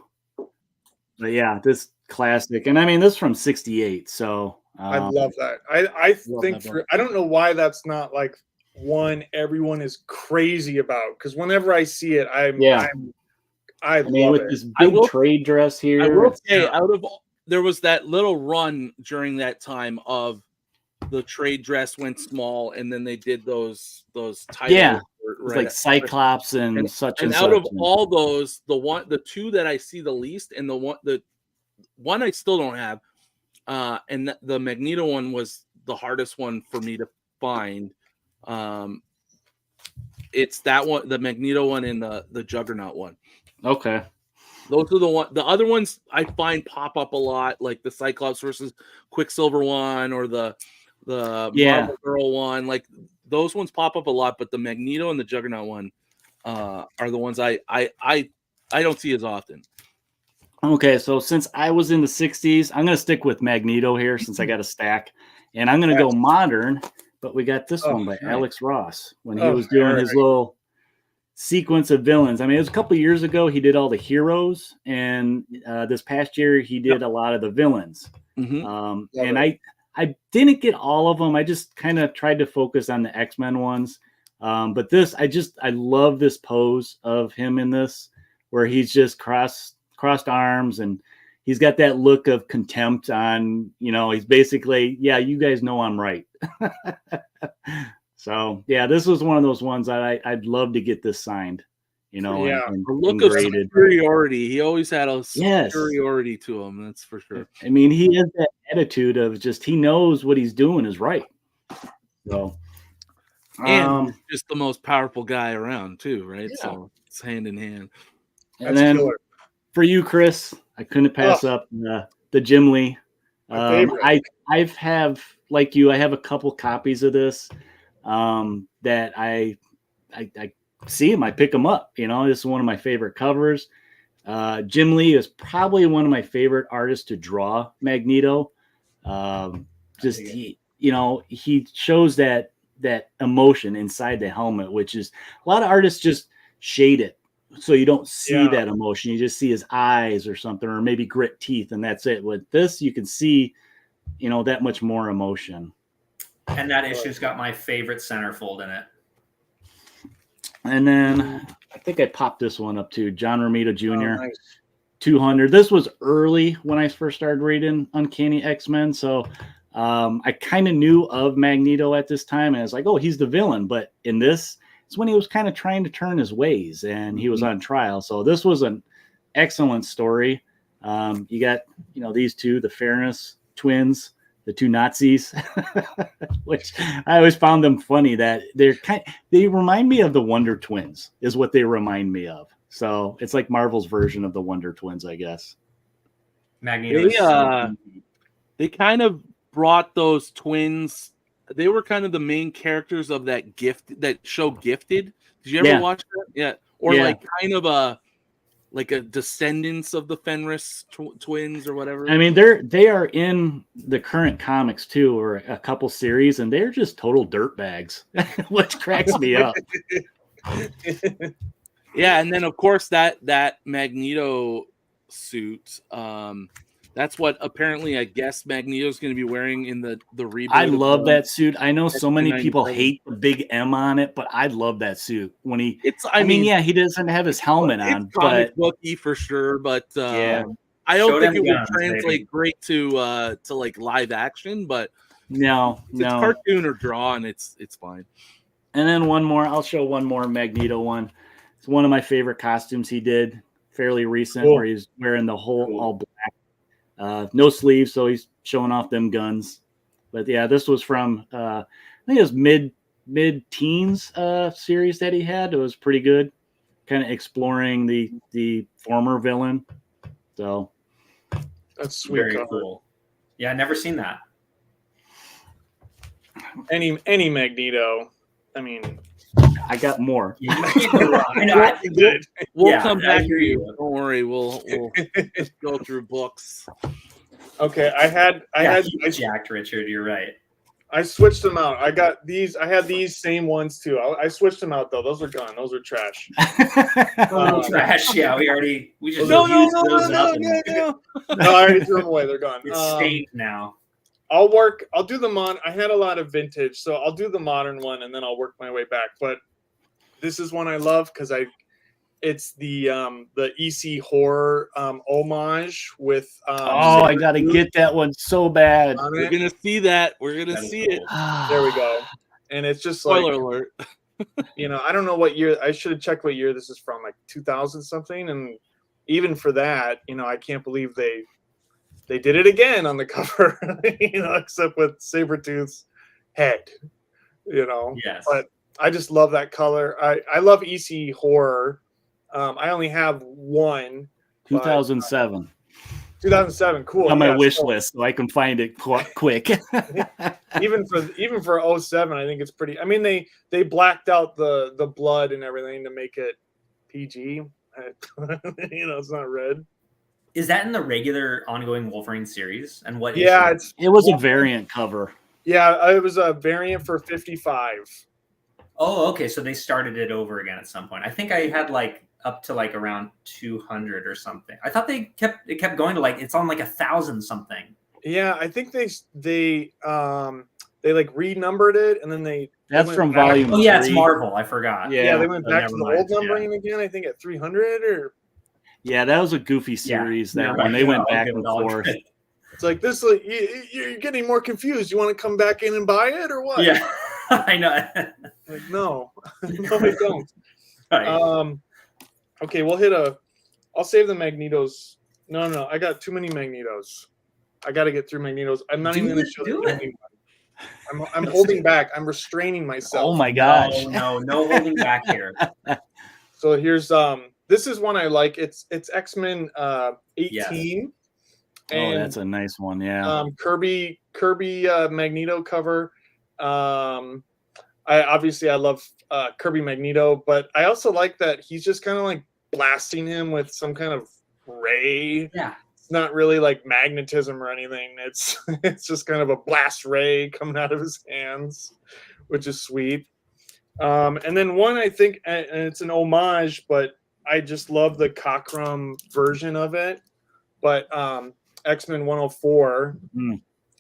But yeah, this classic. And I mean, this is from 68. So I love that. I think I don't know why that's not like one everyone is crazy about, because whenever I see it, I love with it. this big trade dress here. I will say, there was that little run during that time of the trade dress went small, and then they did those titles. Yeah, like Cyclops and such. And out of all those, the two that I see the least, and the one I still don't have, and the Magneto one was the hardest one for me to find. It's that one, the Magneto one, and the Juggernaut one. Okay. Those are the other ones I find pop up a lot, like the Cyclops versus Quicksilver one, or the Marvel Girl one. Like, those ones pop up a lot, but the Magneto and the Juggernaut one are the ones I don't see as often. Okay, so since I was in the 60s, I'm going to stick with Magneto here since I got a stack. And I'm going to go modern, but we got this one by Alex Ross when he was doing his little sequence of villains. I mean, it was a couple of years ago he did all the heroes, and this past year he did a lot of the villains. Mm-hmm. And I didn't get all of them. I just kind of tried to focus on the X-Men ones. But this, I love this pose of him in this, where he's just crossed arms, and he's got that look of contempt on, he's basically, you guys know I'm right. So yeah, this was one of those ones that I'd love to get this signed, and a look of superiority. He always had a superiority to him. That's for sure. I mean, he has that attitude of just, he knows what he's doing is right. So And he's just the most powerful guy around too, right? Yeah. So it's hand in hand. And That's then killer. for you, Chris, I couldn't pass up the Jim Lee. My favorite. I've have like you. I have a couple copies of this that I see them. I pick them up. You know, this is one of my favorite covers. Jim Lee is probably one of my favorite artists to draw Magneto. He shows that emotion inside the helmet, which is a lot of artists just shade it so you don't see that emotion. You just see his eyes or something, or maybe grit teeth, and that's it. With this, you can see, that much more emotion. And that issue's got my favorite centerfold in it. And then I think I popped this one up too. John Romita Jr. Oh, nice. 200. This was early when I first started reading Uncanny X-Men, so I kind of knew of Magneto at this time, and I was like, oh, he's the villain. But in this, it's when he was kind of trying to turn his ways, and he was on trial. So this was an excellent story. You got, these two, the Fairness twins, the two Nazis, which I always found them funny. That they remind me of the Wonder Twins, is what they remind me of. So it's like Marvel's version of the Wonder Twins, I guess. Magneto. They kind of brought those twins. They were kind of the main characters of that show Gifted. Did you ever watch that? Yeah. Or like kind of a descendants of the Fenris twins or whatever. I mean, they are in the current comics too, or a couple series, and they're just total dirtbags, which cracks me up. Yeah, and then of course that Magneto suit. That's what apparently I guess Magneto's going to be wearing in the reboot. I love that suit. I know so many people hate the big M on it, but I love that suit. When he doesn't have his helmet on, but booky for sure. But I don't think it would translate great to like live action. But no, it's cartoon or drawn. It's fine. And then one more. I'll show one more Magneto one. It's one of my favorite costumes he did, fairly recent, where he's wearing the whole all black. No sleeves, so he's showing off them guns. But yeah, this was from I think it was mid-teens series that he had. It was pretty good, kind of exploring the former villain. So that's sweet. Very cool. Yeah, I never seen that. Any Magneto. I mean, I got more. I know. We'll come back to you. Don't worry. We'll just go through books. Okay, I had jacked Richard. You're right. I switched them out. I got these. I had these same ones too. I switched them out though. Those are gone. Those are trash. Trash. Yeah, we just no. No, I already threw them away. They're gone. It's stained now. I'll do the I had a lot of vintage, so I'll do the modern one and then I'll work my way back. But this is one I love because it's the EC horror homage with I gotta get that one so bad. We're gonna see that. We're gonna see it. There we go. And it's just spoiler alert. I don't know what year. I should have checked what year this is from, like 2000 something. And even for that, I can't believe they did it again on the cover, except with Sabretooth's head, Yes. But I just love that color. I love EC horror. I only have one. 2007. 2007, cool. On my wish list, so I can find it quick. even for 07, I think it's pretty. I mean, they blacked out the blood and everything to make it PG. It's not red. Is that in the regular ongoing Wolverine series? And what? Yeah, it was a variant cover. Yeah, it was a variant for 55. Oh, okay. So they started it over again at some point. I think I had up to around 200 or something. I thought it kept going to it's on 1,000 something. Yeah, I think they renumbered it and then that's from volume 3. Oh yeah, it's Marvel. I forgot. Yeah, they went back to the old numbering again. I think at 300 or. Yeah, that was a goofy series. When they went back and forth. It's like this. You're getting more confused. You want to come back in and buy it or what? Yeah, I know. No, we don't. Right. Okay, I'll save the Magnetos. No, I got too many Magnetos. I got to get through Magnetos. I'm not even going to show the ending one. I'm holding back. I'm restraining myself. Oh my gosh. No holding back here. So here's this is one I like. It's X-Men 18. Yes. Oh, that's a nice one. Yeah. Kirby Magneto cover. I love Kirby Magneto, but I also like that he's just kind of like blasting him with some kind of ray. Yeah. It's not really like magnetism or anything. It's just kind of a blast ray coming out of his hands, which is sweet. And then one I think, and it's an homage, but I just love the Cockrum version of it. But X-Men 104,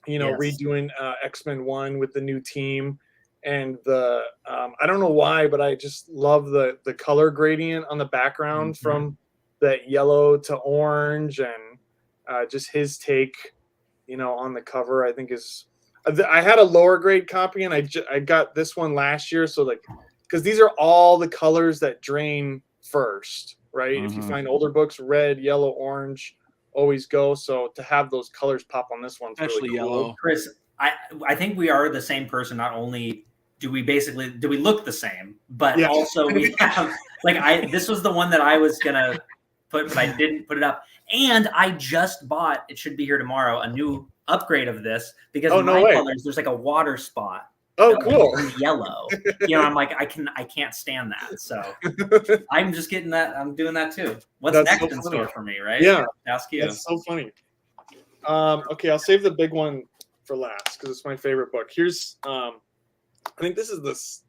redoing X-Men 1 with the new team. And the I don't know why, but I just love the color gradient on the background from that yellow to orange, and just his take, on the cover. I think is. I had a lower grade copy, and I got this one last year. So because these are all the colors that drain first, right? If you find older books, red, yellow, orange, always go. So to have those colors pop on this one, especially really yellow. cool. Chris, I think we are the same person. Not only do we look the same, but also we have this was the one that I was gonna put, but I didn't put it up. And I just bought, it should be here tomorrow, a new upgrade of this because colors, there's like a water spot. Oh, cool. Yellow. I'm like, I can't stand that. So I'm just getting that. I'm doing that too. What's That's next so in funny. store for me, right? Yeah. Ask you. That's so funny. Okay, I'll save the big one for last because it's my favorite book. Here's I think this is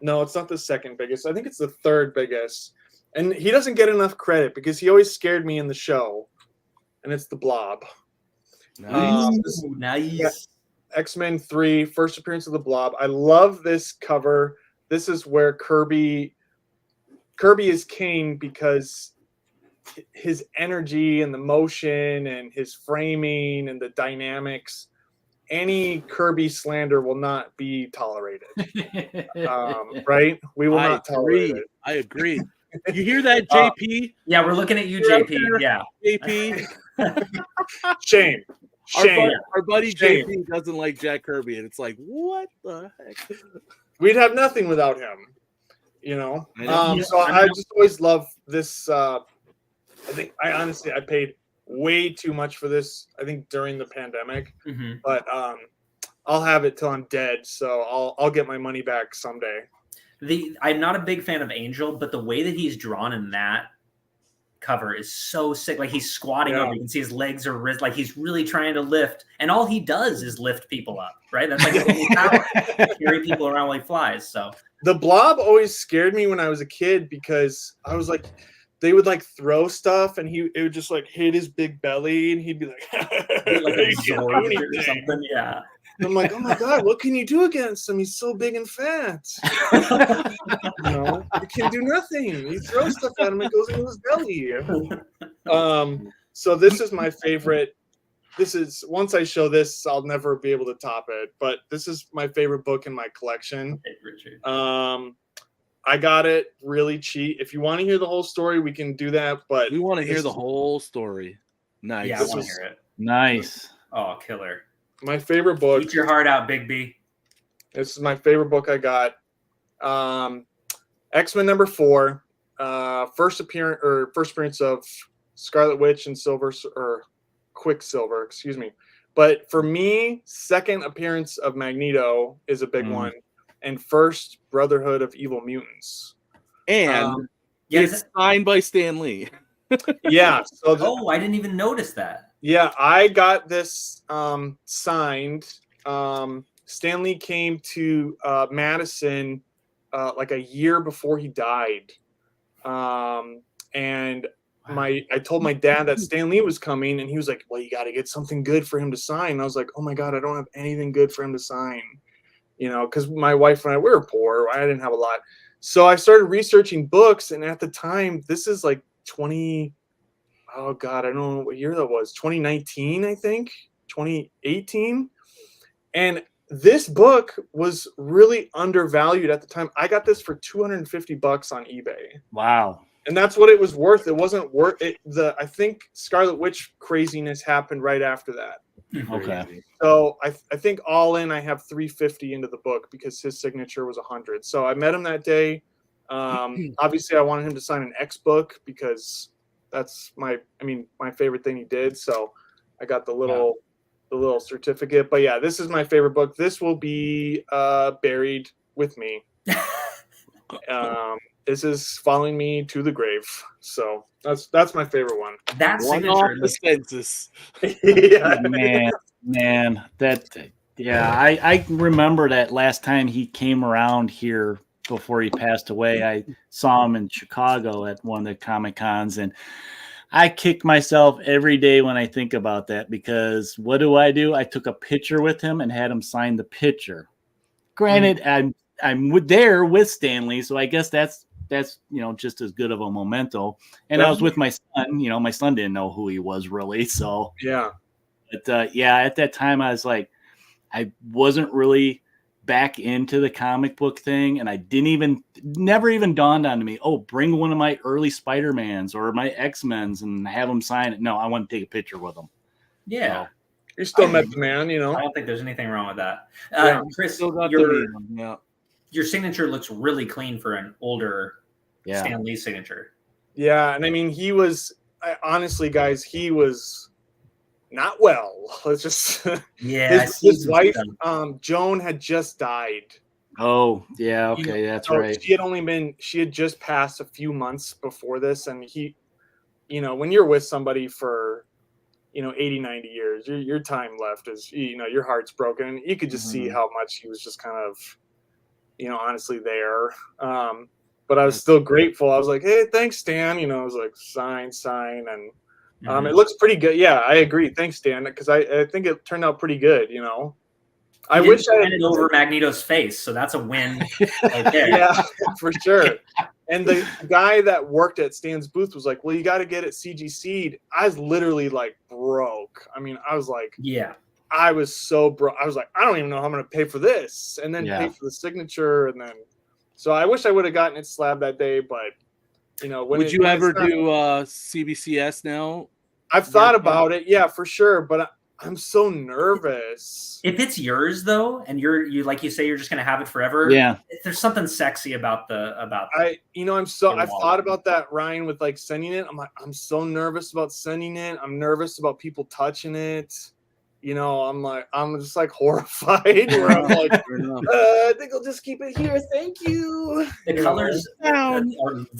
no, it's not the second biggest. I think it's the third biggest. And he doesn't get enough credit because he always scared me in the show. And it's The Blob. Nice. X-Men 3, first appearance of The Blob. I love this cover. This is where Kirby is king because his energy and the motion and his framing and the dynamics, any Kirby slander will not be tolerated. Right? We will not tolerate it. I agree. You hear that, JP? Yeah, we're looking at you, JP. Yeah. JP. Shame. Our buddy Shame. JP doesn't like Jack Kirby, and it's like, what the heck? We'd have nothing without him. So I just always love this. I paid way too much for this, I think, during the pandemic. But I'll have it till I'm dead, so I'll get my money back someday. I'm not a big fan of Angel, but the way that he's drawn in that cover is so sick. Like he's squatting over, you can see his legs are raised, like he's really trying to lift, and all he does is lift people up, right? That's like his power, carry people around while he flies. So the Blob always scared me when I was a kid because I was like, they would like throw stuff and it would just like hit his big belly and he'd be like, absorbed or something. Yeah. I'm like, oh my God, what can you do against him? He's so big and fat. You can do nothing. You throw stuff at him, it goes into his belly. So this is my favorite. Once I show this, I'll never be able to top it. But this is my favorite book in my collection. I got it really cheap. If you want to hear the whole story, we can do that. But we want to hear the whole story. Nice. Yeah, I want to hear it. Nice. Oh, killer. My favorite book. Eat your heart out, Big B. This is my favorite book I got. X-Men number 4. First appearance of Scarlet Witch and Quicksilver, excuse me. But for me, second appearance of Magneto is a big one. And first Brotherhood of Evil Mutants. And it's signed by Stan Lee. Yeah. So I didn't even notice that. Yeah, I got this signed. Stan Lee came to Madison like a year before he died. And I told my dad that Stan Lee was coming, and he was like, well, you got to get something good for him to sign. And I was like, oh my God, I don't have anything good for him to sign. Because my wife and I, we were poor. I didn't have a lot. So I started researching books, and at the time, this is like oh God, I don't know what year that was. 2019, I think. 2018. And this book was really undervalued at the time. I got this for $250 on eBay. Wow. And that's what it was worth. It wasn't worth it. I think Scarlet Witch craziness happened right after that. Okay. So I think all in, I have 350 into the book because his signature was 100. So I met him that day. Obviously, I wanted him to sign an X book because that's my favorite thing he did. So I got the little certificate. But yeah, this is my favorite book. This will be buried with me. This is following me to the grave. So that's my favorite one. That One off signature. the census. Yeah. Man, I remember that last time he came around here before he passed away. I saw him in Chicago at one of the Comic Cons, and I kick myself every day when I think about that, because what do? I took a picture with him and had him sign the picture. Granted, I'm there with Stanley, so I guess that's just as good of a memento. And I was with my son. My son didn't know who he was really, so Yeah. But at that time I was like, I wasn't really back into the comic book thing, and I never even dawned on me, oh, bring one of my early Spider-Mans or my X-Men's and have them sign it. No, I want to take a picture with them. Yeah. So, You still met the man, I don't think there's anything wrong with that. Yeah. Chris, Still got the medium, yeah. your signature looks really clean for an older Stan Lee signature. Yeah, and I mean, honestly, guys, he was not well. Let's just his wife, Joan, had just died. Oh, yeah, okay, that's right. She had just passed a few months before this, and he, when you're with somebody for 80, 90 years, your time left is, your heart's broken, and you could just see how much he was just kind of, honestly there. But I was still grateful. I was like, hey, thanks, Stan. I was like, sign, and it looks pretty good. Yeah, I agree. Thanks, Stan, because I think it turned out pretty good. I wish I had it over Magneto's face, so that's a win right there. Yeah, for sure. And the guy that worked at Stan's booth was like, well, you got to get it CGC'd. I was literally like broke. I mean, I was like, I was so broke. I was like, I don't even know how I'm going to pay for this, and then pay for the signature, and then. So I wish I would have gotten it slabbed that day, but would you ever do CBCS now? I've thought about it, yeah, for sure, but I'm so nervous. If it's yours though, and you like you say you're just gonna have it forever, there's something sexy about I've thought about that, Ryan, with like sending it. I'm like, I'm so nervous about sending it. I'm nervous about people touching it. I'm just like horrified. Where I'm like, I think I'll just keep it here. Thank you. The colors are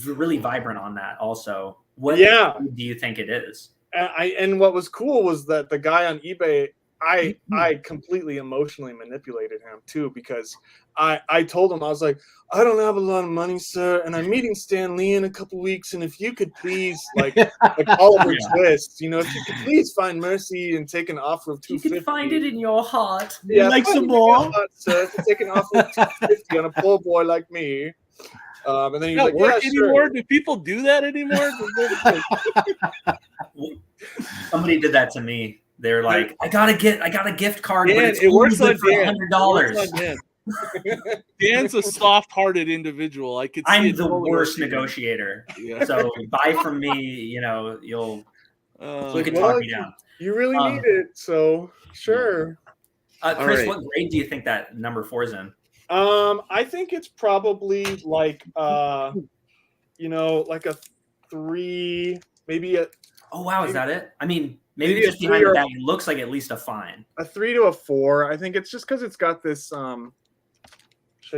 really vibrant on that. Also, what do you think it is? And what was cool was that the guy on eBay, I completely emotionally manipulated him too, because I told him, I was like, I don't have a lot of money, sir, and I'm meeting Stan Lee in a couple weeks, and if you could please, like Oliver Twist, if you could please find mercy and take an offer of $250. You can find it in your heart. Yeah, like some more, sir. Take an offer of $250 on a poor boy like me. And then he's like, work anymore? Sure. Do people do that anymore? Somebody did that to me. They're like, I got a gift card, but it's it works only on for $100. Dan's a soft-hearted individual. I'm the worst negotiator. Yeah. So buy from me, you can talk me down. You really need it, so sure. Chris, what grade do you think that number 4 is in? I think it's probably like like a 3, maybe a. Oh wow, is that it? I mean, maybe just behind that, it looks like at least a fine. A 3 to a 4. I think it's just because it's got this. I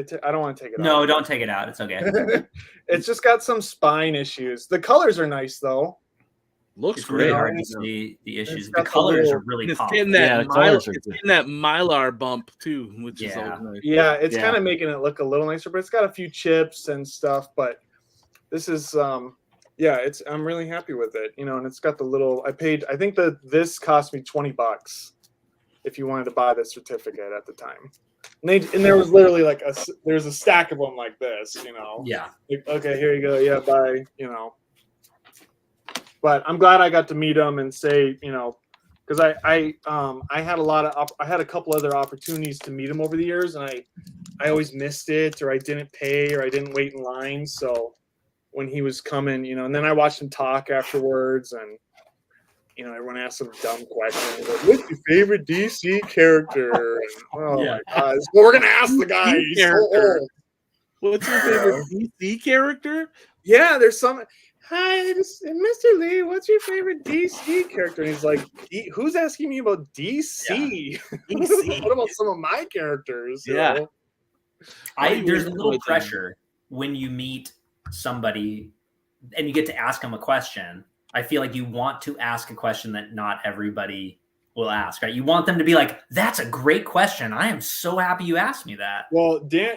don't want to take it out. No, don't take it out. It's okay. It's just got some spine issues. The colors are nice though. Looks it's great. Really hard to see the issues. The colors are really pop. It's getting that Mylar bump too, which is always nice. Yeah, it's kind of making it look a little nicer, but it's got a few chips and stuff. But this is I'm really happy with it. And it's got the little. I think this cost me $20 if you wanted to buy the certificate at the time. And there was literally like there's a stack of them like this. Yeah. Like, okay, here you go. Yeah, bye. But I'm glad I got to meet him and say, because I had I had a couple other opportunities to meet him over the years, and I always missed it, or I didn't pay, or I didn't wait in line. So when he was coming, and then I watched him talk afterwards, and everyone asks some dumb questions. Like, what's your favorite DC character? And, oh Yeah. my God. Well, we're gonna ask the guy. He's so Character. old. What's your favorite DC character? Yeah, there's some. Hi, Mr. Lee. What's your favorite DC character? And he's like, who's asking me about DC? DC. What about some of my characters? Yeah. There's a little pressure when you meet somebody and you get to ask them a question. I feel like you want to ask a question that not everybody will ask, right? You want them to be like, that's a great question. I am so happy you asked me that. Well, Dan,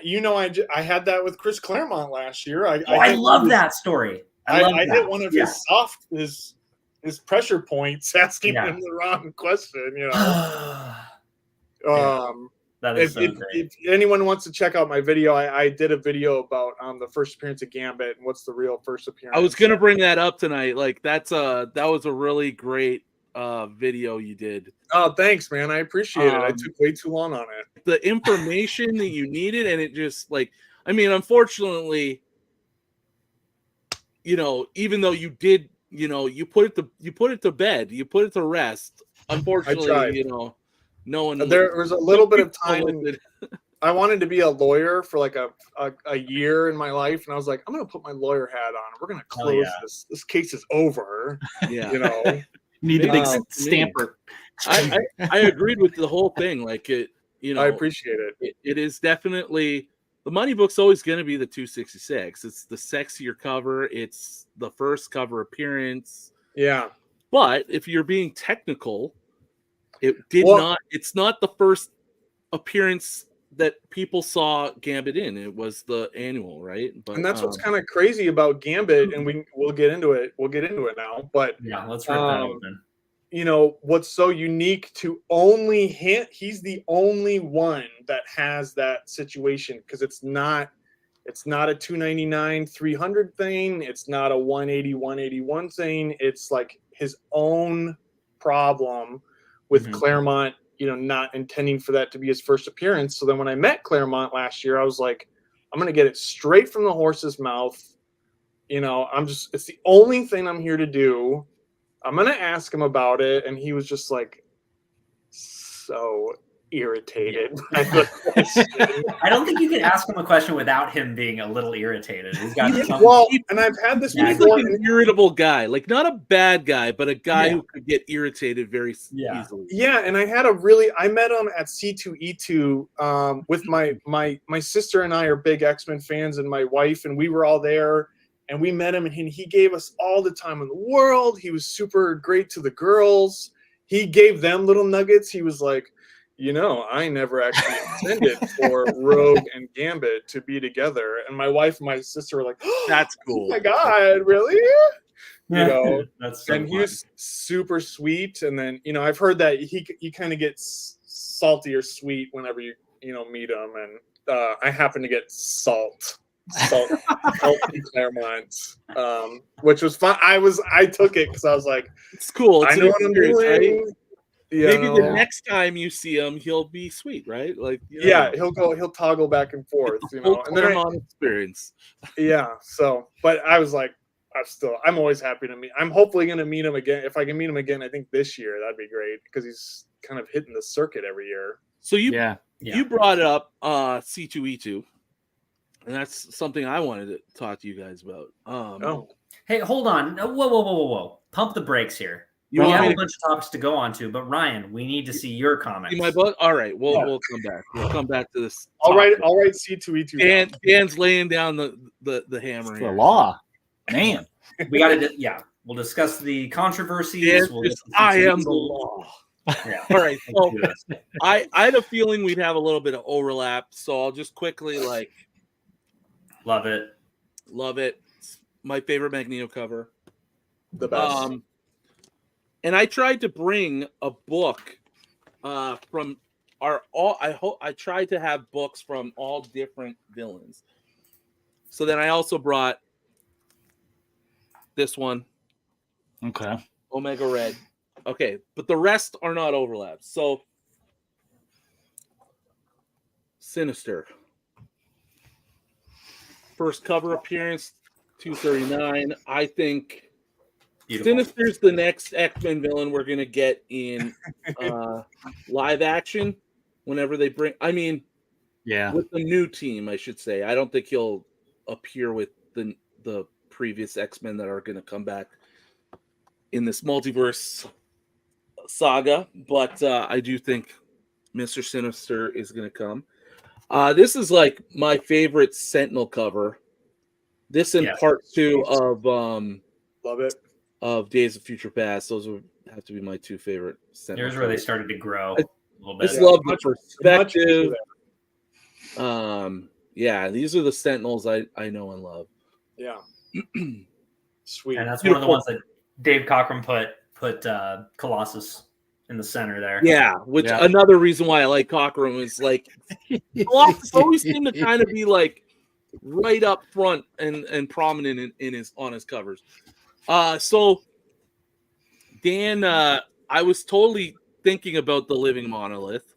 I had that with Chris Claremont last year. I love that story. I hit one of his pressure points asking him the wrong question, That is so great. If anyone wants to check out my video, I did a video about the first appearance of Gambit and what's the real first appearance. I was gonna bring that up tonight. Like that was a really great video you did. Oh, thanks, man. I appreciate it. I took way too long on it. The information that you needed, and it just unfortunately, even though you did, you put it to bed, you put it to rest. Unfortunately, no one. There was a little bit of time. I wanted to be a lawyer for like a year in my life, and I was like, I'm gonna put my lawyer hat on. We're gonna close this. This case is over. Yeah. Need a big stamper. I agreed with the whole thing. Like it, I appreciate it. It is definitely the money book's always going to be the 266. It's the sexier cover. It's the first cover appearance. Yeah. But if you're being technical, it's not the first appearance that people saw Gambit in. It was the annual, right? But, and that's what's kind of crazy about Gambit, and we'll get into it. We'll get into it now. But yeah, let's rip that open. What's so unique to he's the only one that has that situation, because it's not a 299 300 thing. It's not a 180 181 thing. It's like his own problem with Claremont, not intending for that to be his first appearance. So then when I met Claremont last year, I was like, I'm going to get it straight from the horse's mouth. It's the only thing I'm here to do. I'm going to ask him about it. And he was just like, so irritated by the question. I don't think you can ask him a question without him being a little irritated. He's got and I've had this he's before. Like an irritable guy, like not a bad guy, but a guy who could get irritated very easily. Yeah, and I met him at C2E2 with my sister, and I are big X-Men fans, and my wife, and we were all there, and we met him, and he gave us all the time in the world. He was super great to the girls. He gave them little nuggets. He was like, I never actually intended for Rogue and Gambit to be together. And my wife and my sister were like, oh, that's cool. Oh my God, really? That's so and he was super sweet. And then, I've heard that he kind of gets salty or sweet whenever you meet him. And I happen to get salty Claremont, which was fun. I took it because I was like, it's cool. It's I know what I'm doing. Right? Maybe the next time you see him, he'll be sweet, right? Like, he'll toggle back and forth, and then on experience. Yeah. So, but I was like, I'm always happy to meet. I'm hopefully going to meet him again. If I can meet him again, I think this year that'd be great, because he's kind of hitting the circuit every year. So you brought up C2E2, and that's something I wanted to talk to you guys about. Hey, hold on. Whoa. Pump the brakes here. We have a bunch of topics to go on to, but Ryan, we need to see your comics. See my book? All right, we'll come back. We'll come back to this. I'll write C2E2. Dan's laying down the hammer. It's the law, man. We got to, we'll discuss the controversies. I am the law. Yeah. All right. So I had a feeling we'd have a little bit of overlap, so I'll just quickly love it. It's my favorite Magneto cover. The best. And I tried to bring a book from I tried to have books from all different villains. So then I also brought this one. Okay. Omega Red. Okay, but the rest are not overlaps. So Sinister. First cover appearance, 239. I think Beautiful. Sinister's the next X-Men villain we're gonna get in live action whenever they bring. I mean, Yeah. with the new team, I should say. I don't think he'll appear with the previous X-Men that are gonna come back in this multiverse saga, but I do think Mr. Sinister is gonna come. This is like my favorite Sentinel cover. This and part 2 of Love it. of Days of Future Past. Those would have to be my 2 favorite Sentinel Here's where they covers. started to grow I a little bit. Just love the Much perspective. better. Yeah, these are the Sentinels I know and love. Yeah. Sweet. And that's one of the ones that Dave Cockrum put Colossus in the center there. Yeah, which another reason why I like Cockrum is like Colossus always seem to kind of be like right up front and prominent in his on his covers. So Dan, I was totally thinking about the Living Monolith,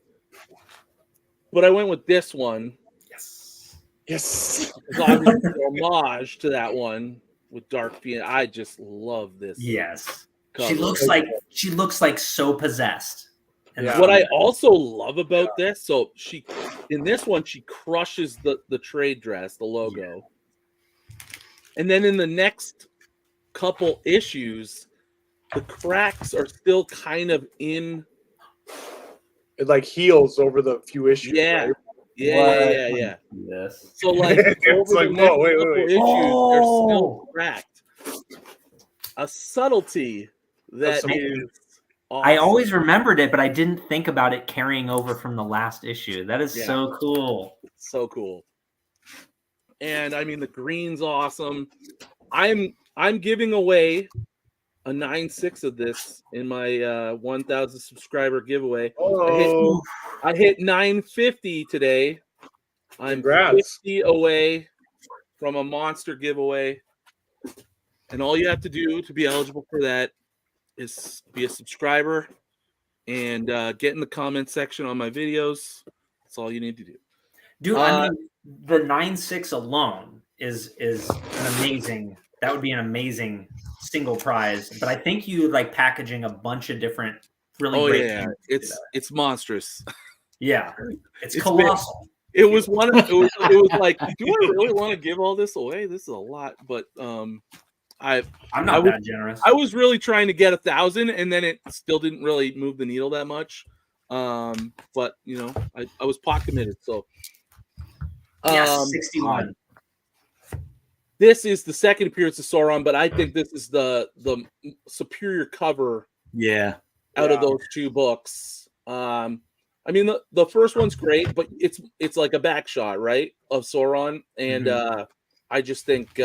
but I went with this one. Yes. It's obviously an homage to that one with Dark Phoenix. I just love this. Yes. cover. She looks like so possessed. And Yeah. What I also love about this, so she in this one she crushes the trade dress, the logo, and then in the next couple issues, the cracks are still kind of in. It like heals over the few issues. Yeah, Right? yeah. Yes. So like It's over like, the next whoa, wait. couple issues, they're still cracked. A subtlety that is. Awesome. I always remembered it, but I didn't think about it carrying over from the last issue. That is so cool. So cool. And I mean the green's awesome. I'm giving away a 9.6 of this in my 1,000 subscriber giveaway. Oh, I hit 950 today. I'm congrats. 50 away from a monster giveaway. And all you have to do to be eligible for that is be a subscriber and get in the comment section on my videos. That's all you need to do. Dude, I mean, the 9.6 alone is an amazing. That would be an amazing single prize. But I think you like packaging a bunch of different really great things. It's monstrous. Yeah, it's colossal. It was one of it was like, do I really want to give all this away? This is a lot, but I'm not that generous. I was really trying to get 1,000, and then it still didn't really move the needle that much. But you know, I was pot committed. So 61. This is the second appearance of Sauron, but I think this is the superior cover. Out of those two books. I mean the first one's great, but it's like a back shot, right, of Sauron, and I just think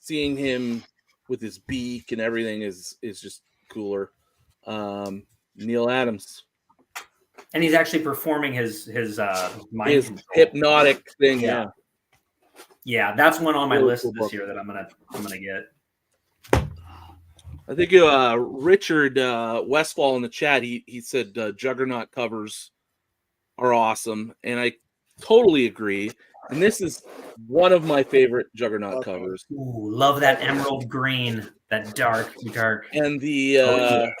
seeing him with his beak and everything is just cooler. Neil Adams, and he's actually performing his mind his control. hypnotic thing. Yeah, that's one on my list this year that I'm gonna get. I think Richard Westfall in the chat, he said Juggernaut covers are awesome, and I totally agree. And this is one of my favorite Juggernaut covers. Ooh, love that emerald green, that dark. And the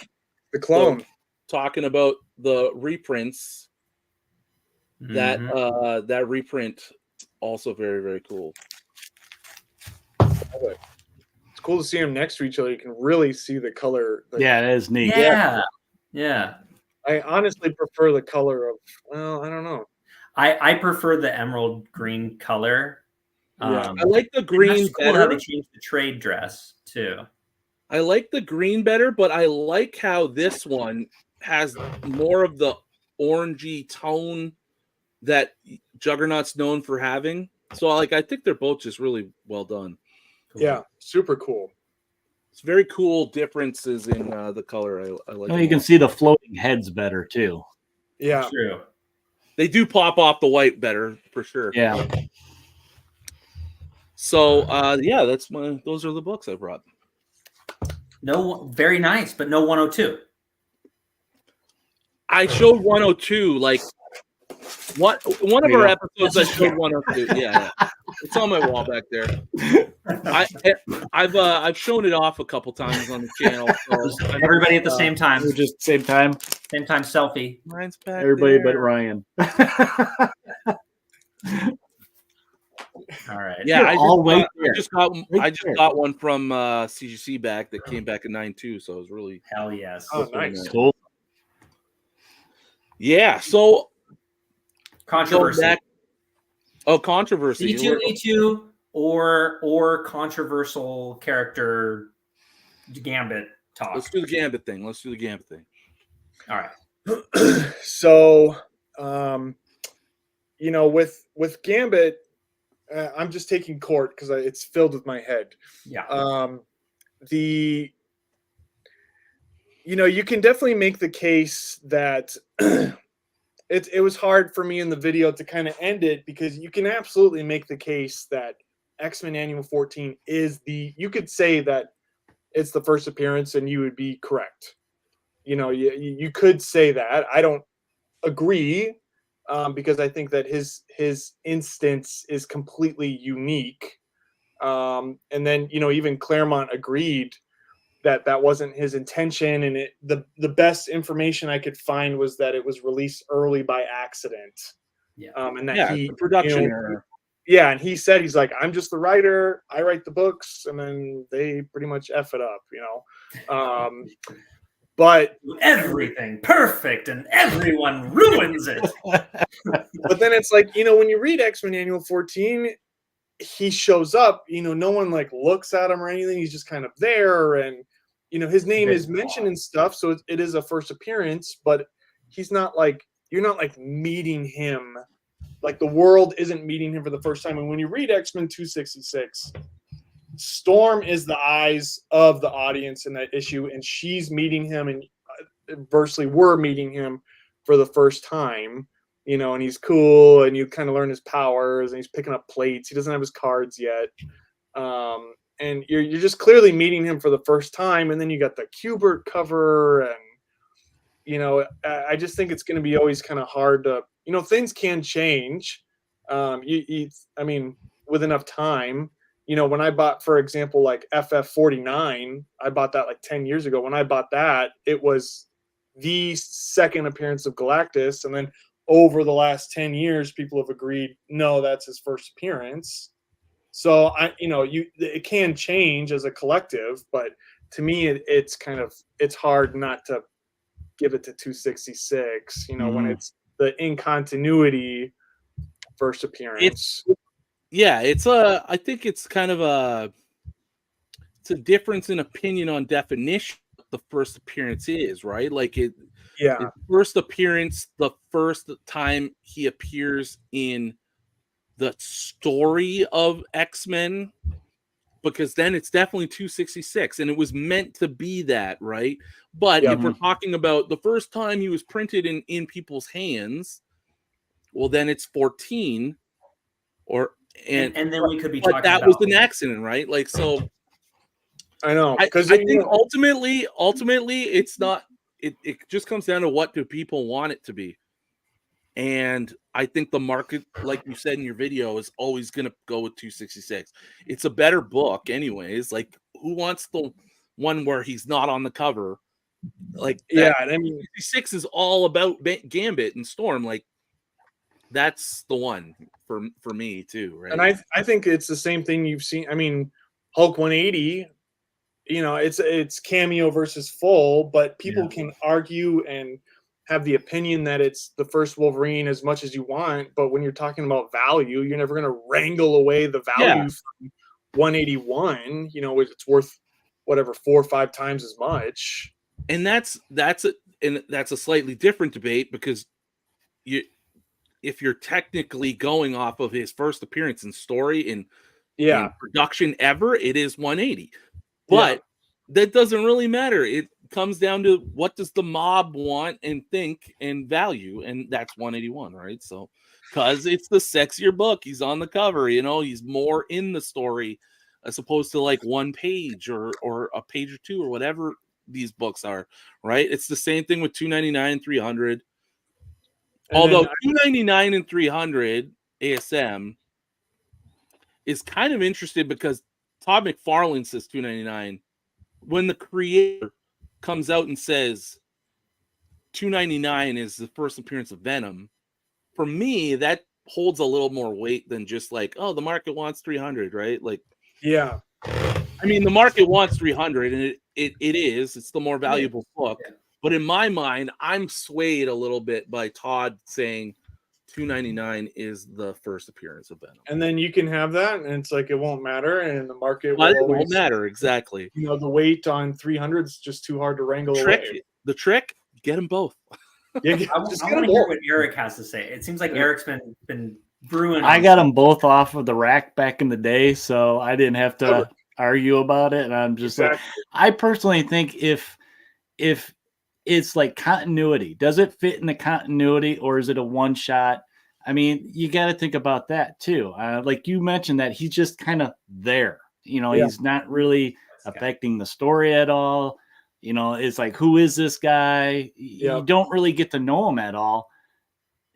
clone. Talking about the reprints, that reprint also very, very cool. It's cool to see them next to each other. You can really see the color. Yeah, it is neat. Yeah. I honestly prefer the color of. Well, I don't know. I prefer the emerald green color. I like the green cool better. How they changed the trade dress too. I like the green better, but I like how this one has more of the orangey tone that Juggernaut's known for having. So I think they're both just really well done. Cool. Yeah, super cool. It's very cool differences in the color. I like. You can see the floating heads better too. Yeah, true. They do pop off the white better for sure. Yeah. So those are the books I brought. No, very nice, but no 102. I showed 102 like one of our episodes. I showed 102. Yeah, it's on my wall back there. I've shown it off a couple times on the channel. So Everybody at the same time. We're just same time. Same time selfie. Mine's back Everybody there. but Ryan. All right. Yeah, You're I just got there. one from CGC back that came back in 9.2, so it was really Hell yes. Oh, nice. Cool. yeah. So Controversy. back, controversy. C2E2 or controversial character Gambit talk. Let's do the Gambit thing. All right. So, with Gambit, I'm just taking court because it's filled with my head. Yeah. You can definitely make the case that it was hard for me in the video to kind of end it, because you can absolutely make the case that X-Men Annual 14 you could say that it's the first appearance and you would be correct. You could say that. I don't agree, because I think that his instance is completely unique. And then, even Claremont agreed that wasn't his intention. And the best information I could find was that it was released early by accident. Yeah. And that production error. Yeah, and he said, he's like, I'm just the writer. I write the books, and then they pretty much F it up, But everything perfect and everyone ruins it. But then it's like, when you read X-Men Annual 14, he shows up, no one like looks at him or anything. He's just kind of there, and his name is mentioned and stuff, so it is a first appearance, but he's not like, you're not like meeting him. Like, the world isn't meeting him for the first time. And when you read X-Men 266, Storm is the eyes of the audience in that issue, and she's meeting him, and inversely, we're meeting him for the first time, and he's cool, and you kind of learn his powers, and he's picking up plates. He doesn't have his cards yet. And you're just clearly meeting him for the first time. And then you got the Kubert cover, and, I just think it's going to be always kind of hard to, things can change. With enough time. When I bought, for example, like FF49, I bought that like 10 years ago. When I bought that, it was the second appearance of Galactus. And then over the last 10 years, people have agreed, no, that's his first appearance. So it can change as a collective, but to me, it's hard not to give it to 266, when it's the in continuity first appearance. I think it's kind of it's a difference in opinion on definition what the first appearance is, right? Like his first appearance, the first time he appears in the story of X-Men, because then it's definitely 266, and it was meant to be that, right? But if we're talking about the first time he was printed in people's hands, well, then it's 14, and then we could be talking that about was an accident, right? Like, so I know, because I think ultimately it's not. It just comes down to what do people want it to be. And I think the market, like you said in your video, is always going to go with 266. It's a better book anyways. Like, who wants the one where he's not on the cover? Like, 266 is all about Gambit and Storm. Like, that's the one for me too, right? And I think it's the same thing you've seen. I mean, Hulk 180, it's cameo versus full, but people can argue and have the opinion that it's the first Wolverine as much as you want, but when you're talking about value, you're never going to wrangle away the value from 181. It's worth whatever 4 or 5 times as much. And that's a slightly different debate, because if you're technically going off of his first appearance in story in production ever, it is 180. But that doesn't really matter. It comes down to what does the mob want and think and value, and that's 181, right? So, because it's the sexier book, he's on the cover, he's more in the story as opposed to like one page or a page or two or whatever these books are, right? It's the same thing with 299 and 300. Although 299 and 300 ASM is kind of interesting because Todd McFarlane says $2.99. When the creator comes out and says $2.99 is the first appearance of Venom, for me that holds a little more weight than just like, oh, the market wants 300, right? Like, Yeah. I mean, the market wants 300, and it's the more valuable book. Yeah. But in my mind, I'm swayed a little bit by Todd saying $2.99 is the first appearance of Venom. And then you can have that, and it's like it won't matter, and the market But will it won't always matter, exactly. You know, the weight on 300 is just too hard to wrangle away. The trick, get them both. Yeah, I want just to get them hear both. what Eric has to say. It seems like Eric's been brewing. I got them both off of the rack back in the day, so I didn't have to argue about it. And I'm just like, I personally think if it's like continuity, does it fit in the continuity, or is it a one shot? I mean, you got to think about that too. Like you mentioned that he's just kind of there. You know, he's not really affecting the story at all. You know, it's like, who is this guy? You don't really get to know him at all.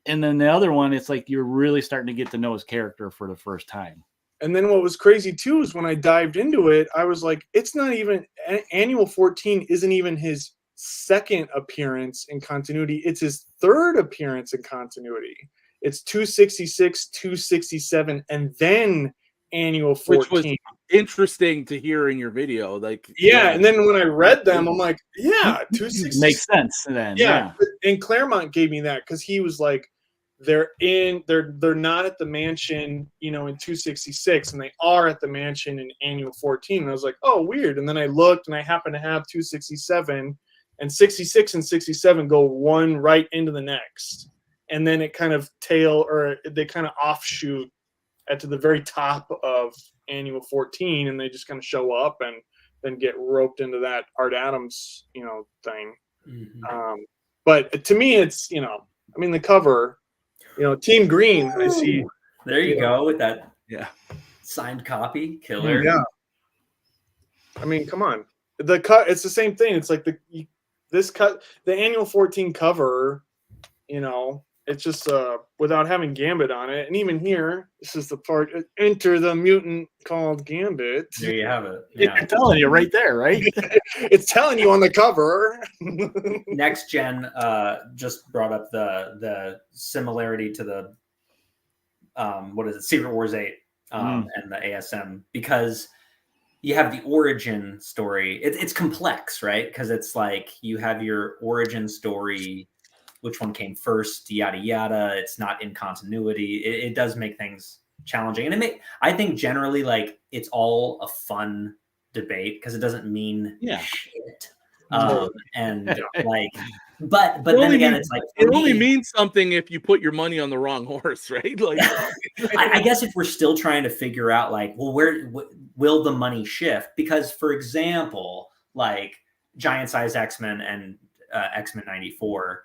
And then the other one, it's like you're really starting to get to know his character for the first time. And then what was crazy too is when I dived into it, I was like, it's not even Annual 14 isn't even his second appearance in continuity. It's his third appearance in continuity. It's 266, 267, and then Annual 14. Which was interesting to hear in your video. Like, and then when I read them, I'm like, 266 makes sense then. And Claremont gave me that because he was like, they're not at the mansion, you know, in 266, and they are at the mansion in Annual 14. And I was like, oh, weird. And then I looked, and I happen to have 267, and 66 and 67 go one right into the next, and then it kind of they kind of offshoot to the very top of Annual 14, and they just kind of show up and then get roped into that Art Adams, you know, thing. Mm-hmm. But to me, it's, you know, I mean, the cover, you know, Team Green, I see. There you go with that signed copy, killer. Yeah. I mean, come on. The cut, it's the same thing. It's like the Annual 14 cover, you know, it's just without having Gambit on it. And even here, this is the part, enter the mutant called Gambit. There you have it. Yeah. It's telling you right there, right? It's telling you on the cover. Next Gen just brought up the similarity to the what is it, Secret Wars 8 and the ASM, because you have the origin story. It's complex, right? Because it's like you have your origin story, which one came first, yada yada. It's not in continuity. It does make things challenging, and I think generally, like, it's all a fun debate because it doesn't mean shit. And like, but then again, it's like it only means something if you put your money on the wrong horse, right? Like, I guess if we're still trying to figure out, like, well, where will the money shift? Because, for example, like Giant Size X-Men and X-Men 94.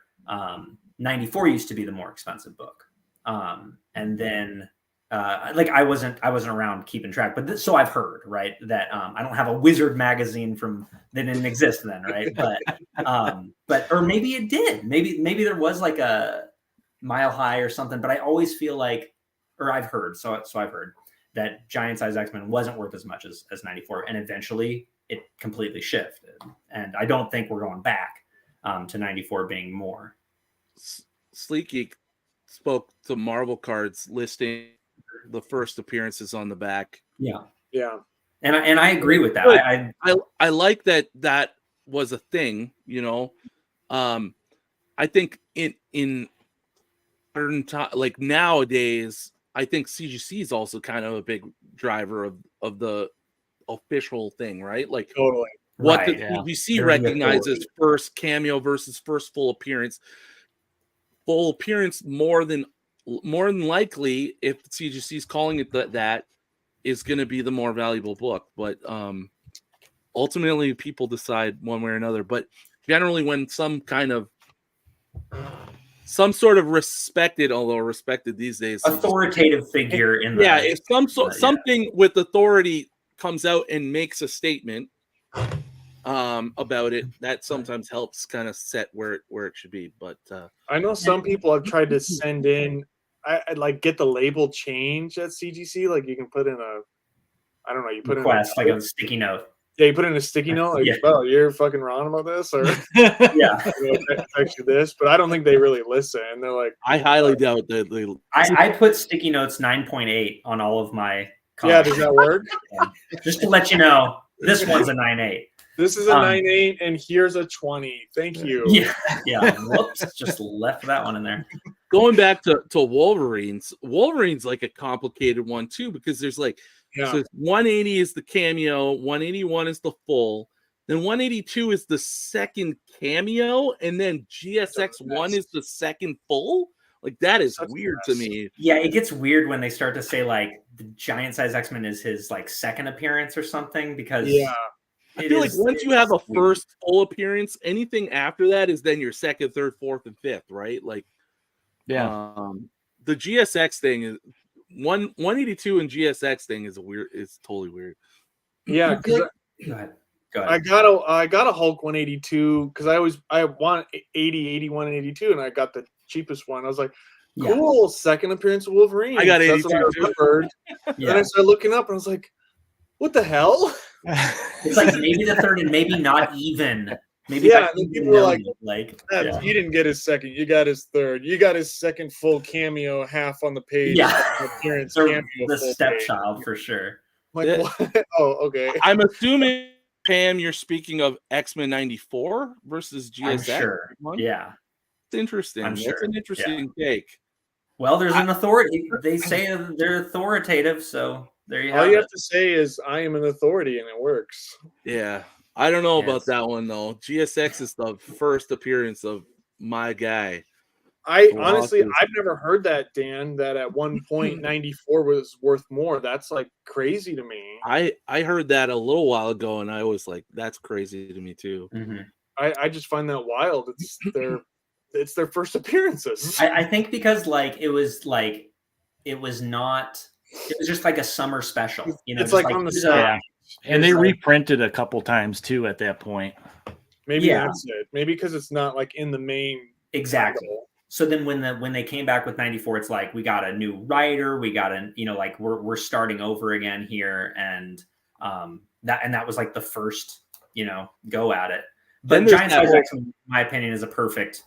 94 used to be the more expensive book, and then like I wasn't around keeping track, but so I've heard, right, that I don't have a Wizard magazine that didn't exist then, right? But or maybe it did. Maybe there was like a Mile High or something. But I always feel like, or I've heard, so I've heard that Giant Size X-Men wasn't worth as much as 94, and eventually it completely shifted. And I don't think we're going back to 94 being more. Sleek Geek spoke to Marvel cards listing the first appearances on the back. Yeah. And I agree with that. I like that was a thing, you know. I think in certain time, like nowadays, I think CGC is also kind of a big driver of the official thing, right? Like, totally. What the CGC recognizes first cameo versus first full appearance. Full appearance more than likely, if CGC is calling it that, is going to be the more valuable book. But ultimately, people decide one way or another. But generally, when some sort of respected, although respected these days, authoritative figure in the if something with authority comes out and makes a statement about it, that sometimes helps kind of set where it should be. But I know some people have tried to send in, I like get the label changed at CGC. Like you can put in I don't know. You put request, in like a sticky note. yeah, you put in a sticky note, like, Yeah. "Oh, you're fucking wrong about this," or Yeah, text you this. But I don't think they really listen. They're like, I highly doubt that they. I put sticky notes 9.8 on all of my "Yeah, comics. does that work? Just to let you know, this one's a 9.8. This is a 9.8, and here's a 20. Thank you." Yeah. Whoops, just left that one in there. Going back to Wolverine's like a complicated one too, because there's like Yeah. so 180 is the cameo, 181 is the full, then 182 is the second cameo, and then GSX1 is the second full. Like that is Such a weird to mess. me. Yeah, it gets weird when they start to say like the giant size X-Men is his like second appearance or something, because Yeah. I feel like once you have a first full appearance, anything after that is then your second, third, fourth, and fifth, right? Like, Yeah. The GSX thing is 182 and GSX thing is totally weird. Yeah, because Go ahead. I got a Hulk 182 because I want 80, 81, and 82, and I got the cheapest one. I was like, cool, second appearance of Wolverine. I got 82 That's what I remembered. Then I started looking up, and I was like, what the hell? It's like maybe the third and maybe not even. Maybe yeah, and then people were like, yeah. you didn't get his second, you got his third. You got his second full cameo, half on the page. Yeah, appearance, the full stepchild page. for sure. I'm like, what? Oh, okay. I'm assuming, Pam, you're speaking of X-Men 94 versus GSX. I'm sure. Yeah. It's interesting. I'm sure. That's an interesting take. Well, there's an authority. They say they're authoritative, so there you have it. All you have to say is, I am an authority, and it works. Yeah. I don't know about that one, though. GSX is the first appearance of my guy. Honestly, I've never heard that, Dan, that at one point 94 was worth more. That's like crazy to me. I heard that a little while ago, and I was like, that's crazy to me too. Mm-hmm. I just find that wild. It's their first appearances. I think because it was just like a summer special. You know, it's like on the side. And they reprinted a couple times too at that point. Maybe that's it. Maybe because it's not like in the main. Exactly. Title. So then when they came back with 94, it's like we got a new writer, we got we're starting over again here, and that was like the first go at it. But Giant Size X-Men, in my opinion, is a perfect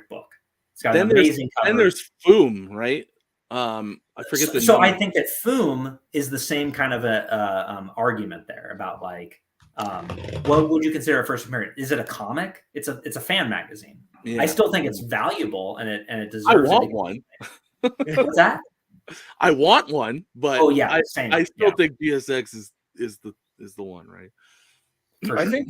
book. It's got an amazing cover. Then there's Foom, right? I forget the name. So I think that Foom is the same kind of a argument there about what would you consider a first appearance? Is it a comic? It's a fan magazine. Yeah. I still think it's valuable and it deserves. I want one. What's that? I want one, but I still think GSX is the one, right? I think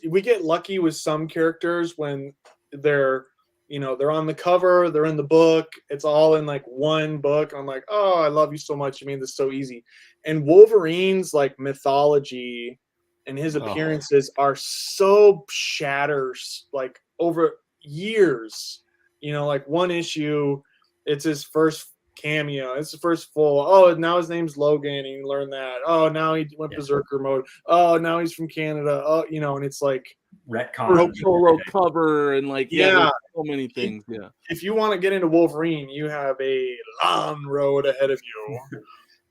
we get lucky with some characters when they're on the cover, they're in the book, it's all in like one book. I'm like, oh, I love you so much. You made this so easy. And Wolverine's like mythology and his appearances are so shatters like over years. Like one issue, it's his first cameo, it's the first full. Oh, now his name's Logan, and you learn that. Oh, now he went berserker mode. Oh, now he's from Canada. Oh, and it's like retcon solo cover and so many things. Yeah. If you want to get into Wolverine, you have a long road ahead of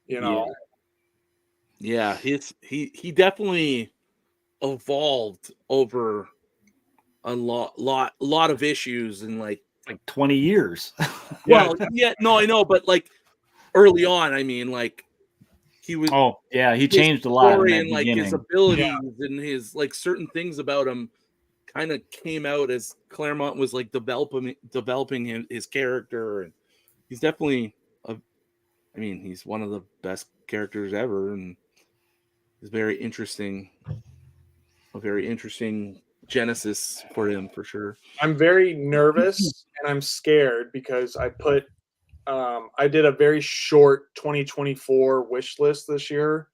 you. Yeah, he definitely evolved over a lot of issues and like 20 years. Well, yeah, no, I know, but like early on, I mean, like he was. Oh, yeah, he changed a lot. And like his abilities and his like certain things about him kind of came out as Claremont was like developing his character, and he's definitely he's one of the best characters ever, and it's very interesting. A very interesting genesis for him, for sure. I'm very nervous and I'm scared because I did a very short 2024 wish list this year,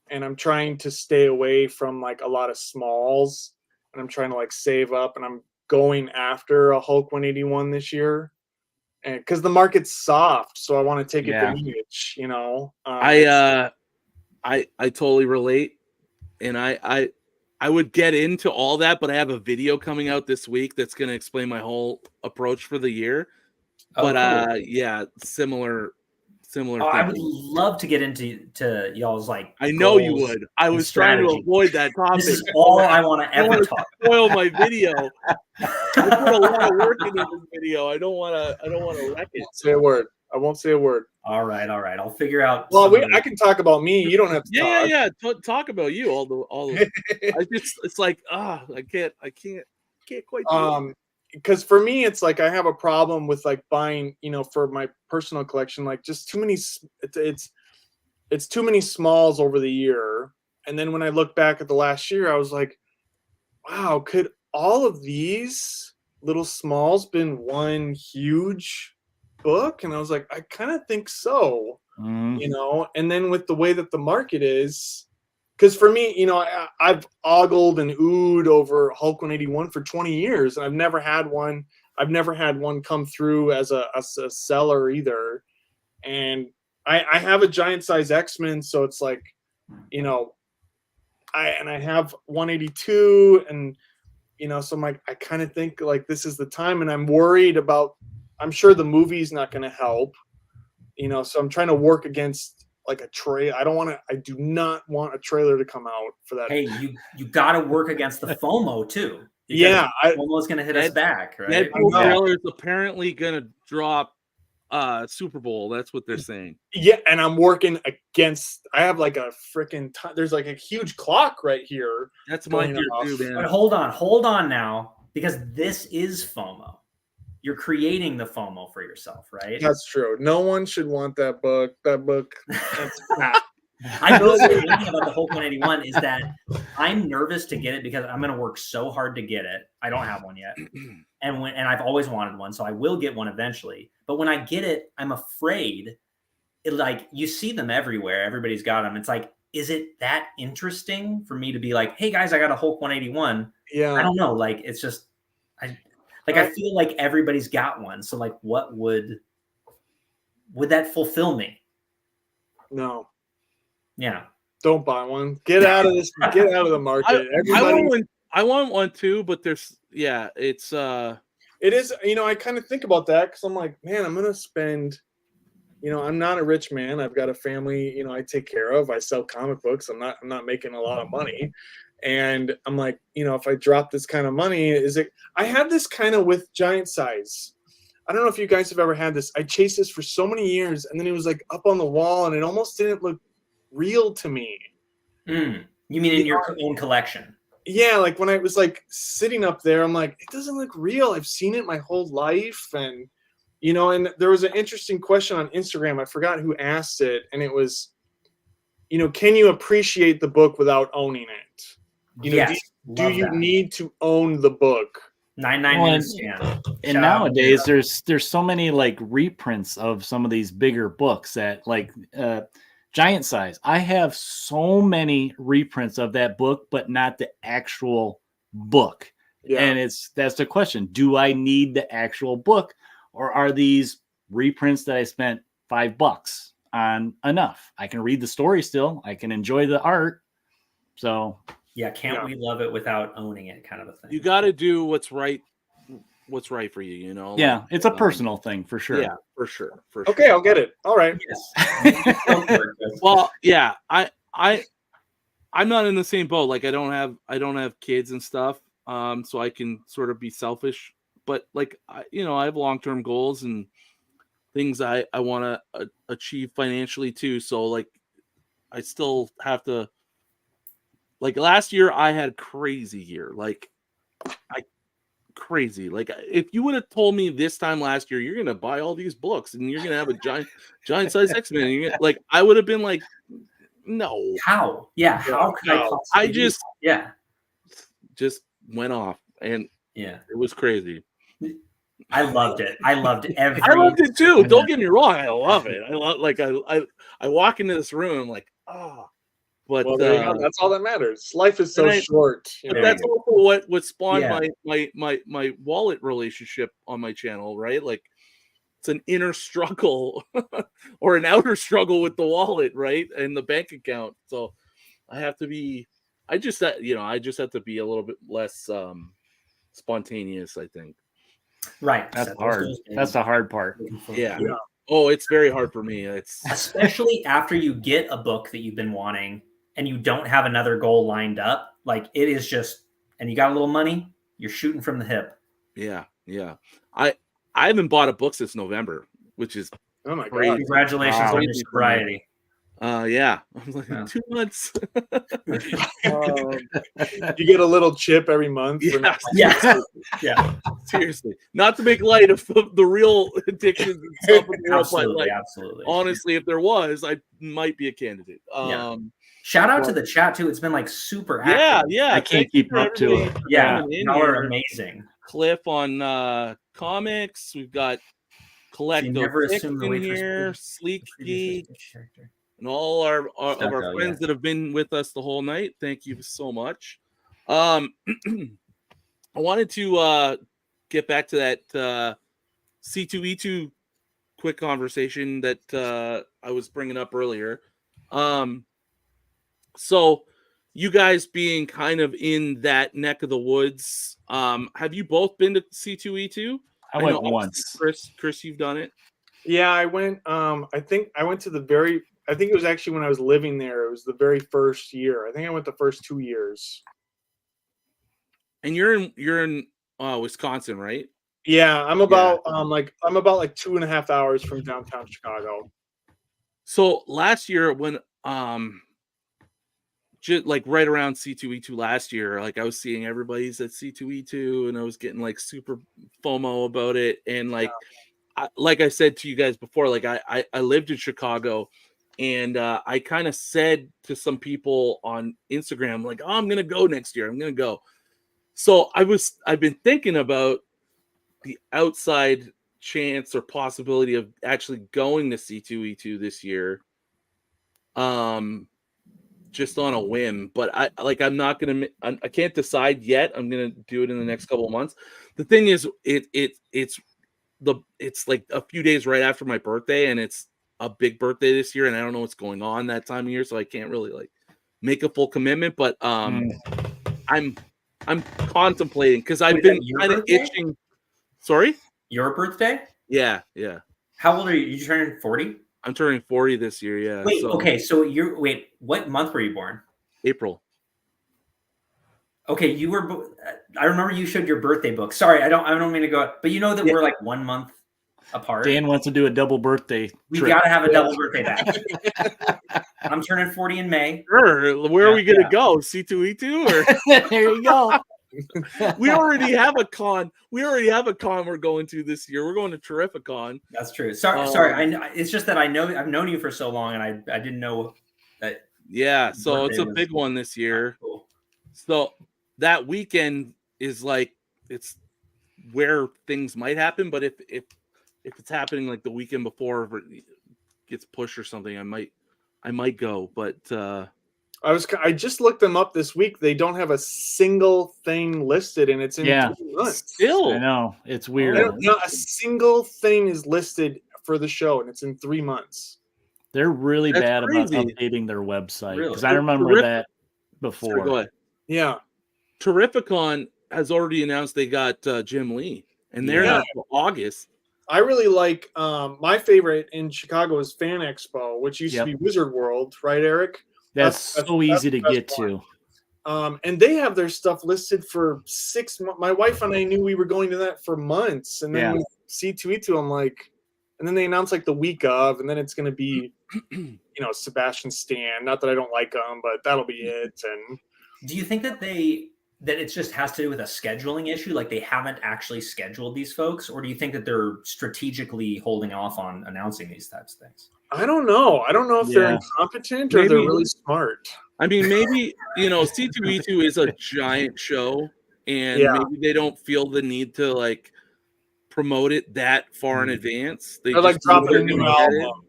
and I'm trying to stay away from like a lot of smalls, and I'm trying to like save up, and I'm going after a Hulk 181 this year, and because the market's soft, so I want to take advantage. I totally relate, and I would get into all that, but I have a video coming out this week that's going to explain my whole approach for the year. But cool. yeah, similar similar. Oh, I would thinking. love to get into y'all's like. I know you goals would. I and was trying to strategy. avoid that topic. This is all I want to I don't ever want to talk. spoil my video. I put a lot of work into this video. I don't want to wreck it. Say a word. I won't say a word. All right. I'll figure out. Well, I can talk about me. You don't have to talk. Yeah. Talk about you. It's like I can't quite. Do it. Because for me, it's like I have a problem with like buying, for my personal collection, like just too many. It's too many smalls over the year. And then when I look back at the last year, I was like, wow, could all of these little smalls been one huge book? And I was like, I kind of think so, and then with the way that the market is, because for me, I've ogled and oohed over Hulk 181 for 20 years, and I've never had one come through as a seller either. And I have a giant size X-Men, so it's like, I have 182, and so I'm like, I kind of think like this is the time, and I'm worried about. I'm sure the movie's not going to help, so I'm trying to work against like a trailer. I do not want a trailer to come out for that. Hey, you got to work against the FOMO too. Yeah, FOMO's going to hit us back, right? Deadpool trailer is apparently going to drop Super Bowl. That's what they're saying. Yeah, and I'm working against. I have like a freaking. There's like a huge clock right here. That's my fear too, man. But hold on now, because this is FOMO. You're creating the FOMO for yourself, right? That's true. No one should want that book. That's I will say one thing about the Hulk 181 is that I'm nervous to get it because I'm going to work so hard to get it. I don't have one yet, and I've always wanted one, so I will get one eventually. But when I get it, I'm afraid. Like you see them everywhere, everybody's got them. It's like, is it that interesting for me to be like, hey guys, I got a Hulk 181? Yeah, I don't know. Like it's just, I feel like everybody's got one. So like, what would that fulfill me? No. Yeah. Don't buy one. Get out of this. Get out of the market. I want one too, but it's it is, I kind of think about that because I'm like, man, I'm gonna spend, I'm not a rich man. I've got a family, I take care of. I sell comic books. I'm not making a lot of money. And I'm like, if I drop this kind of money, I had this kind of with giant size. I don't know if you guys have ever had this. I chased this for so many years, and then it was like up on the wall, and it almost didn't look real to me. You mean in your own collection? Yeah, like when I was like sitting up there, I'm like, it doesn't look real. I've seen it my whole life. And, and there was an interesting question on Instagram. I forgot who asked it. And it was, can you appreciate the book without owning it? Yes, do you need to own the book? 99 minutes scan. And nowadays there's so many like reprints of some of these bigger books that like giant size. I have so many reprints of that book, but not the actual book. Yeah. And that's the question. Do I need the actual book, or are these reprints that I spent $5 on enough? I can read the story still. I can enjoy the art. So yeah, we love it without owning it, kind of a thing. You got to do what's right for you, Yeah, it's a personal thing for sure. Yeah, for sure. Okay, I'll get it. All right. Yes. Well, yeah, I'm not in the same boat. Like I don't have kids and stuff, so I can sort of be selfish. But like I have long-term goals and things I want to achieve financially too. So like I still have to. Like last year, I had a crazy year. Crazy. Like if you would have told me this time last year, you're gonna buy all these books and you're gonna have a giant size X-Men, like I would have been like, no. How? Yeah. How could I just went off, and yeah, it was crazy. I loved it. I loved it too. Don't get me wrong. I love it. I walk into this room, I'm like, oh. But that's all that matters. Life is so short. But that's also what spawned my wallet relationship on my channel, right? Like it's an inner struggle or an outer struggle with the wallet, right? And the bank account. So I have to be I just have to be a little bit less spontaneous, I think. Right. That's hard. That's the hard part. Yeah. Oh, it's very hard for me. It's especially after you get a book that you've been wanting and you don't have another goal lined up. Like it is just, and you got a little money, you're shooting from the hip. yeah. I haven't bought a book since November, which is Oh my Crazy. god. Congratulations Wow. on your sobriety. yeah. I was like Yeah. 2 months. You get a little chip every month. For not- Yeah. Yeah. Seriously, not to make light of the real addictions and stuff in the world, but Absolutely. like Absolutely. honestly, if there was, I might be a candidate. Yeah. Shout out to the chat too. It's been like super Yeah, active. yeah. I can't Thank you keep for up to everybody it. for Yeah. coming in Y'all are here. amazing. Cliff on comics. We've got So you Collecto never Fix assume the in waitress here, was Sleek previous Geek, character. and all of our Stucco, friends yeah. that have been with us the whole night. Thank you so much. I wanted to get back to that C2E2 quick conversation that I was bringing up earlier. So you guys being kind of in that neck of the woods, have you both been to C2E2? I went know, once. Chris, you've done it. Yeah, I went. I think I went to the very. I think it was actually when I was living there. It was the very first year. I think I went the first 2 years. And you're in Wisconsin, right? Yeah, I'm about I'm about like 2.5 hours from downtown Chicago. So last year when just like right around C2E2 last year, like I was seeing everybody's at C2E2 and I was getting like super FOMO about it. And like like I said to you guys before, like I lived in Chicago, and I kind of said to some people on Instagram, like, oh, I'm gonna go next year. I'm gonna go. So I've been thinking about the outside chance or possibility of actually going to C2E2 this year. Just on a whim, but I'm not gonna. I can't decide yet. I'm gonna do it in the next couple of months. The thing is, it's like a few days right after my birthday, and it's a big birthday this year, and I don't know what's going on that time of year, so I can't really like make a full commitment. But I'm contemplating because I've been kind of itching. Sorry, Your birthday? yeah. How old are you? You turning 40? I'm turning 40 this year. Yeah. Wait, okay. So what month were you born? April. Okay, you were. I remember you showed your birthday book. Sorry, I don't mean to go. But you know that we're like 1 month apart. Dan wants to do a double birthday. We trip. gotta have a double birthday bash. I'm turning 40 in May. Sure. Where are we gonna go? C2E2 or There you go. we already have a con. We're going to this year. We're going to Terrificon. That's true. Sorry. It's just that I've known you for so long, and I didn't know that. Yeah, so it's a big one this year. Cool. So that weekend is like it's where things might happen, but if it's happening like the weekend before, if it gets pushed or something, I might go. But I just looked them up this week. They don't have a single thing listed, and it's in 3 months. Still, I know it's weird. Not a single thing is listed for the show, and it's in 3 months. They're really That's bad crazy. about updating their website because Really? I remember that before. Sorry, go ahead. Yeah, Terrificon has already announced they got Jim Lee, and they're not until August. I really like my favorite in Chicago is Fan Expo, which used to be Wizard World, right, Eric? That's so easy to get to. And they have their stuff listed for 6 months. My wife and I knew we were going to that for months, and then with C2E2, I'm like, and then they announced like the week of, and then it's going to be, Sebastian Stan. Not that I don't like him, but that'll be it. And do you think that it just has to do with a scheduling issue? Like they haven't actually scheduled these folks, or do you think that they're strategically holding off on announcing these types of things? I don't know. I don't know if they're incompetent or they're really smart. I mean, maybe, C2E2 is a giant show, and maybe they don't feel the need to like promote it that far in advance. They're like dropping a new album.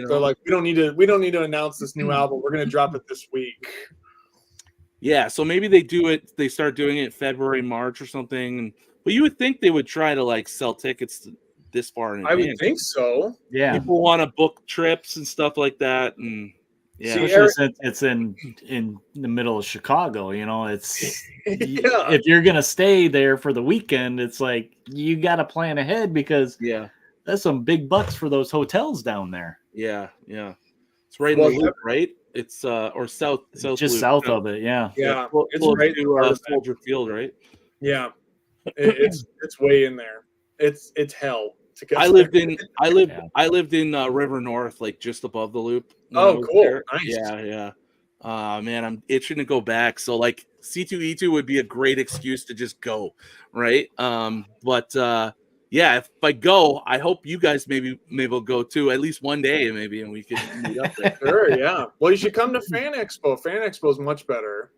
They're like, we don't need to announce this new album. We're going to drop it this week. Yeah, so maybe they start doing it February, March or something. But you would think they would try to like sell tickets this far in advance. I would think so. Yeah. People want to book trips and stuff like that. And especially since it's in the middle of Chicago, it's if you're gonna stay there for the weekend, it's like you got to plan ahead because that's some big bucks for those hotels down there. Yeah. It's right in the loop, right? It's or south Just loop, south of it, yeah. Yeah, it's close right to Soldier Field, right? Yeah, it's way in there. It's hell to get. I lived Yeah. in River North, like just above the loop. when Oh, I was cool. there. Nice. Yeah. Man, I'm itching to go back. So like C2E2 would be a great excuse to just go, right? But yeah, if I go, I hope you guys maybe will go too, at least one day maybe, and we can meet up there. Sure, yeah. Well, you should come to Fan Expo. Fan Expo is much better.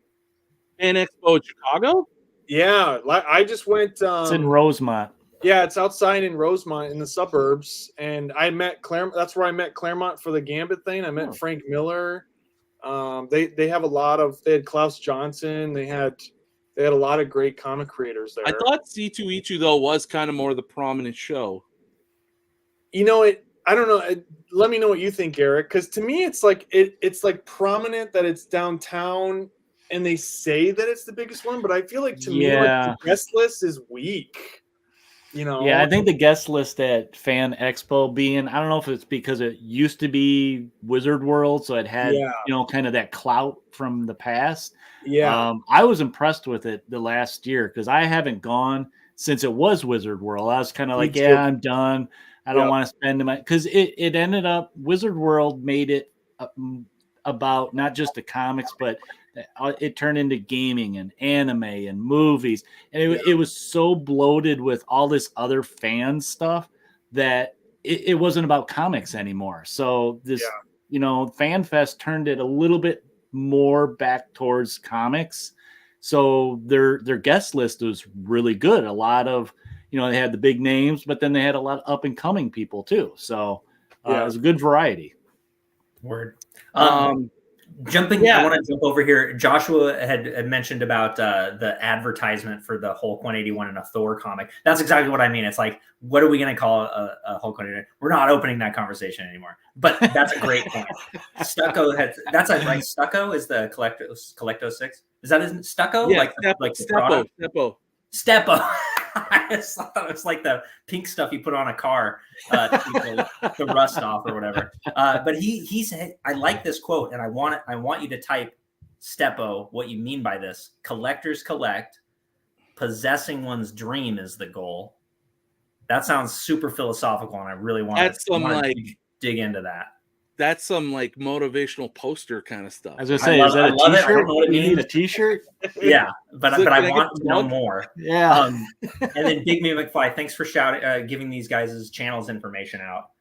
Fan Expo Chicago? Yeah, I just went. It's in Rosemont. Yeah, it's outside in Rosemont in the suburbs, and I met Claremont. That's where I met Claremont for the Gambit thing. I met Frank Miller. They have a lot of. They had Klaus Johnson. They had a lot of great comic creators there. I thought C2E2 though was kind of more the prominent show. You know it. I don't know. Let me know what you think, Eric. Because to me, it's like it's like prominent that it's downtown, and they say that it's the biggest one. But I feel like to me, like, the guest list is weak. You know? Yeah, I think the guest list at Fan Expo being, I don't know if it's because it used to be Wizard World, so it had kind of that clout from the past. Yeah, I was impressed with it the last year because I haven't gone since it was Wizard World. I was kind of like, I'm done. I don't want to spend my, because it ended up, Wizard World made it about not just the comics, but it turned into gaming and anime and movies. And it was so bloated with all this other fan stuff that it wasn't about comics anymore. So this, Fan Fest turned it a little bit more back towards comics. So their guest list was really good. A lot of, they had the big names, but then they had a lot of up and coming people too. So it was a good variety. Word. Jumping, I want to jump over here. Joshua had mentioned about the advertisement for the Hulk 181 and a Thor comic. That's exactly what I mean. It's like, what are we going to call a Hulk 181? We're not opening that conversation anymore. But that's a great point. Stucco Stucco is the Collecto 6. Is that his Stucco? Yeah, Steppo. I just thought it was like the pink stuff you put on a car to keep the rust off or whatever. But he said, I like this quote, and I want you to type, Steppo, what you mean by this. Collectors collect. Possessing one's dream is the goal. That sounds super philosophical, and I really want to dig into that. That's some like motivational poster kind of stuff. I was gonna say, is that a t-shirt? You need a t-shirt? Yeah, but I want to know more. Yeah. And then Big Me McFly, thanks for giving these guys' channels information out,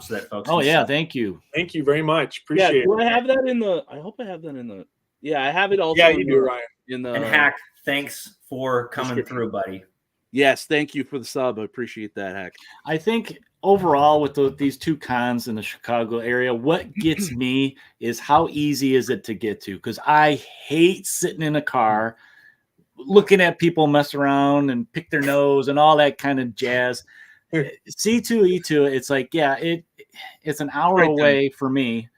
so that folks. Oh yeah, thank you. Thank you very much. Appreciate it. Do I have that in the? I hope I have that in the. Yeah, I have it also. Yeah, you do, Ryan. And Hack, thanks for coming through, buddy. Yes, thank you for the sub. I appreciate that, Hack. I think overall with these two cons in the Chicago area, what gets me is how easy is it to get to? Because I hate sitting in a car looking at people mess around and pick their nose and all that kind of jazz. C2E2, it's like, it's an hour away for me,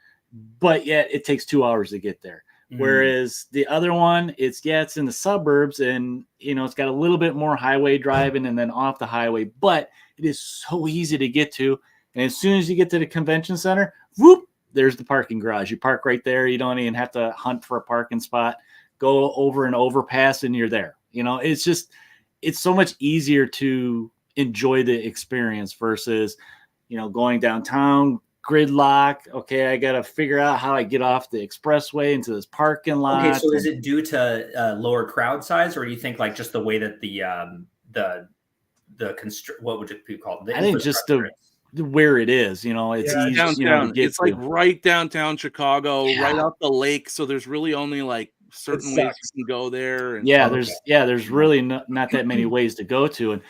but yet it takes 2 hours to get there. Whereas the other one, it's in the suburbs, and it's got a little bit more highway driving and then off the highway, but it is so easy to get to. And as soon as you get to the convention center, whoop, there's the parking garage. You park right there. You don't even have to hunt for a parking spot. Go over an overpass and you're there. It's so much easier to enjoy the experience versus, going downtown, gridlock. Okay, I got to figure out how I get off the expressway into this parking lot. Okay, so is it due to lower crowd size, or do you think like just the way that what would it be called? I think just where it is, it's easy downtown. to get it's like right downtown Chicago, right off the lake. So there's really only like certain ways you can go there. And there's really not that many ways to go to. And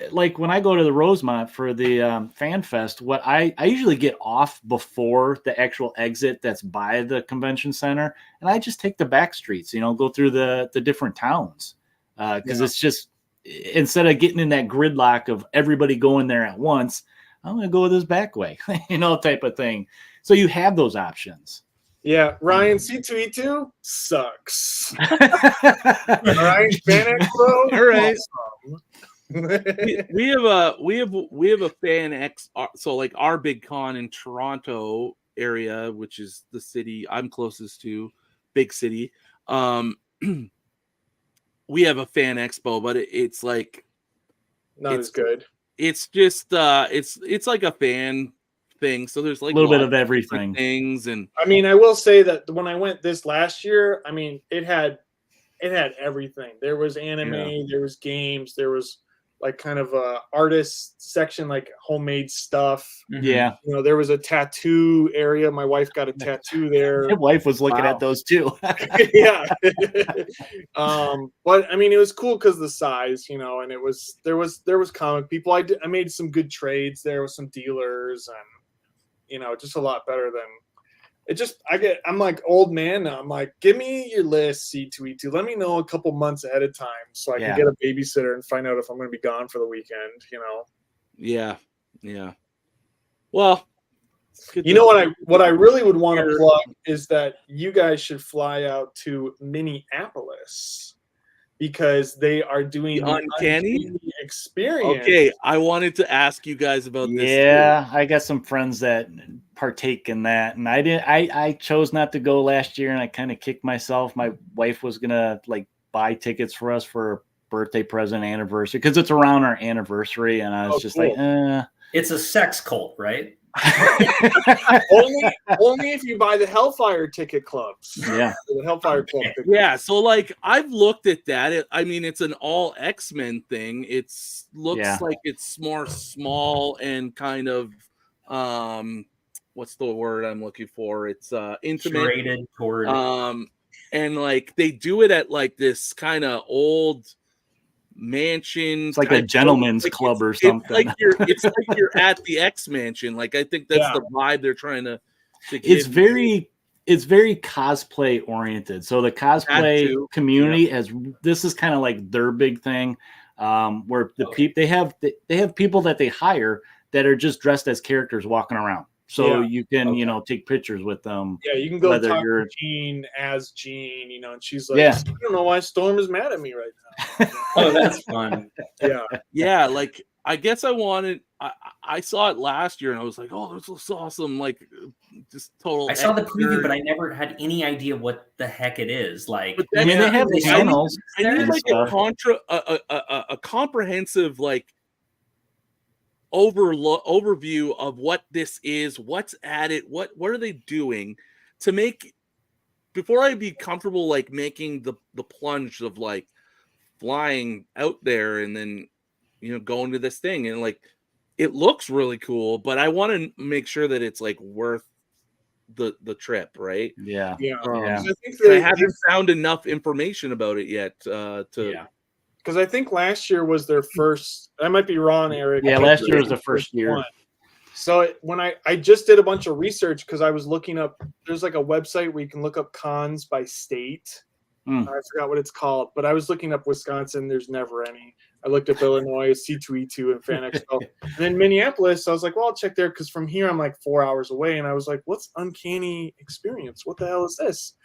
like when I go to the Rosemont for the Fan Fest, what I usually get off before the actual exit that's by the convention center, and I just take the back streets, go through the different towns, because it's just, instead of getting in that gridlock of everybody going there at once, I'm going to go this back way, type of thing. So you have those options. Yeah, Ryan, C2E2 sucks. Ryan, Fan Expo, all right. Awesome. we have a fan X. So like our big con in Toronto area, which is the city I'm closest to, big city. We have a fan expo, but it's like Not as good. it's just it's like a fan thing. So there's like A little bit lots of everything. things, and I mean, I will say that when I went this last year, I mean, it had everything. There was anime, there was games, there was like kind of a artist section, like homemade stuff. Yeah. You know, there was a tattoo area. My wife got a tattoo there. My wife was looking at those too. Yeah. But I mean, it was cool because the size, you know, and there was comic people. I made some good trades there with some dealers, and you know, just a lot better than it. Just I'm like old man now. I'm like, give me your list, C2E2. Let me know a couple months ahead of time so I can get a babysitter and find out if I'm going to be gone for the weekend. You know. Yeah. Well, you know what I really would want to plug is that you guys should fly out to Minneapolis because they are doing the Uncanny Experience. Okay, I wanted to ask you guys about this. Yeah, I got some friends that partake in that, and I chose not to go last year, and I kind of kicked myself. My wife was gonna like buy tickets for us for a birthday present, anniversary, because it's around our anniversary, and I was just cool. like, It's a sex cult, right? only if you buy the Hellfire ticket clubs. Yeah, the Hellfire club. Yeah, so like I've looked at that. I mean, it's an all X-Men thing. It's looks like it's more small and kind of what's the word I'm looking for? It's intimate. Curated toward and like they do it at like this kind of old mansion. It's like a gentleman's club or something. It's like you're at the X mansion. Like I think that's the vibe they're trying to it's very cosplay oriented. So the cosplay community this is kind of like their big thing, where they have people that they hire that are just dressed as characters walking around. So you can, you know, take pictures with them. Yeah, you can go talk to Jean as Jean, you know, and she's like, I don't know why Storm is mad at me right now. Oh, that's fun. Yeah, like I guess I saw it last year and I was like, oh, this looks awesome. Like just total. I saw the preview, but I never had any idea what the heck it is. Like, I mean, they have the channels. I need like a comprehensive like overview of what this is, what's at it, what are they doing to make before I'd be comfortable like making the plunge of like flying out there and then, you know, going to this thing. And like it looks really cool, but I want to make sure that it's like worth the trip, right? Yeah. I think I haven't found enough information about it yet because I think last year was their first. I might be wrong, Eric. Yeah, last year was the first year. So when I just did a bunch of research because I was looking up. There's like a website where you can look up cons by state. I forgot what it's called, but I was looking up Wisconsin. There's never any. I looked up Illinois, C2E2, and Fan Expo. And then Minneapolis, I was like, well, I'll check there because from here I'm like 4 hours away. And I was like, what's Uncanny Experience? What the hell is this?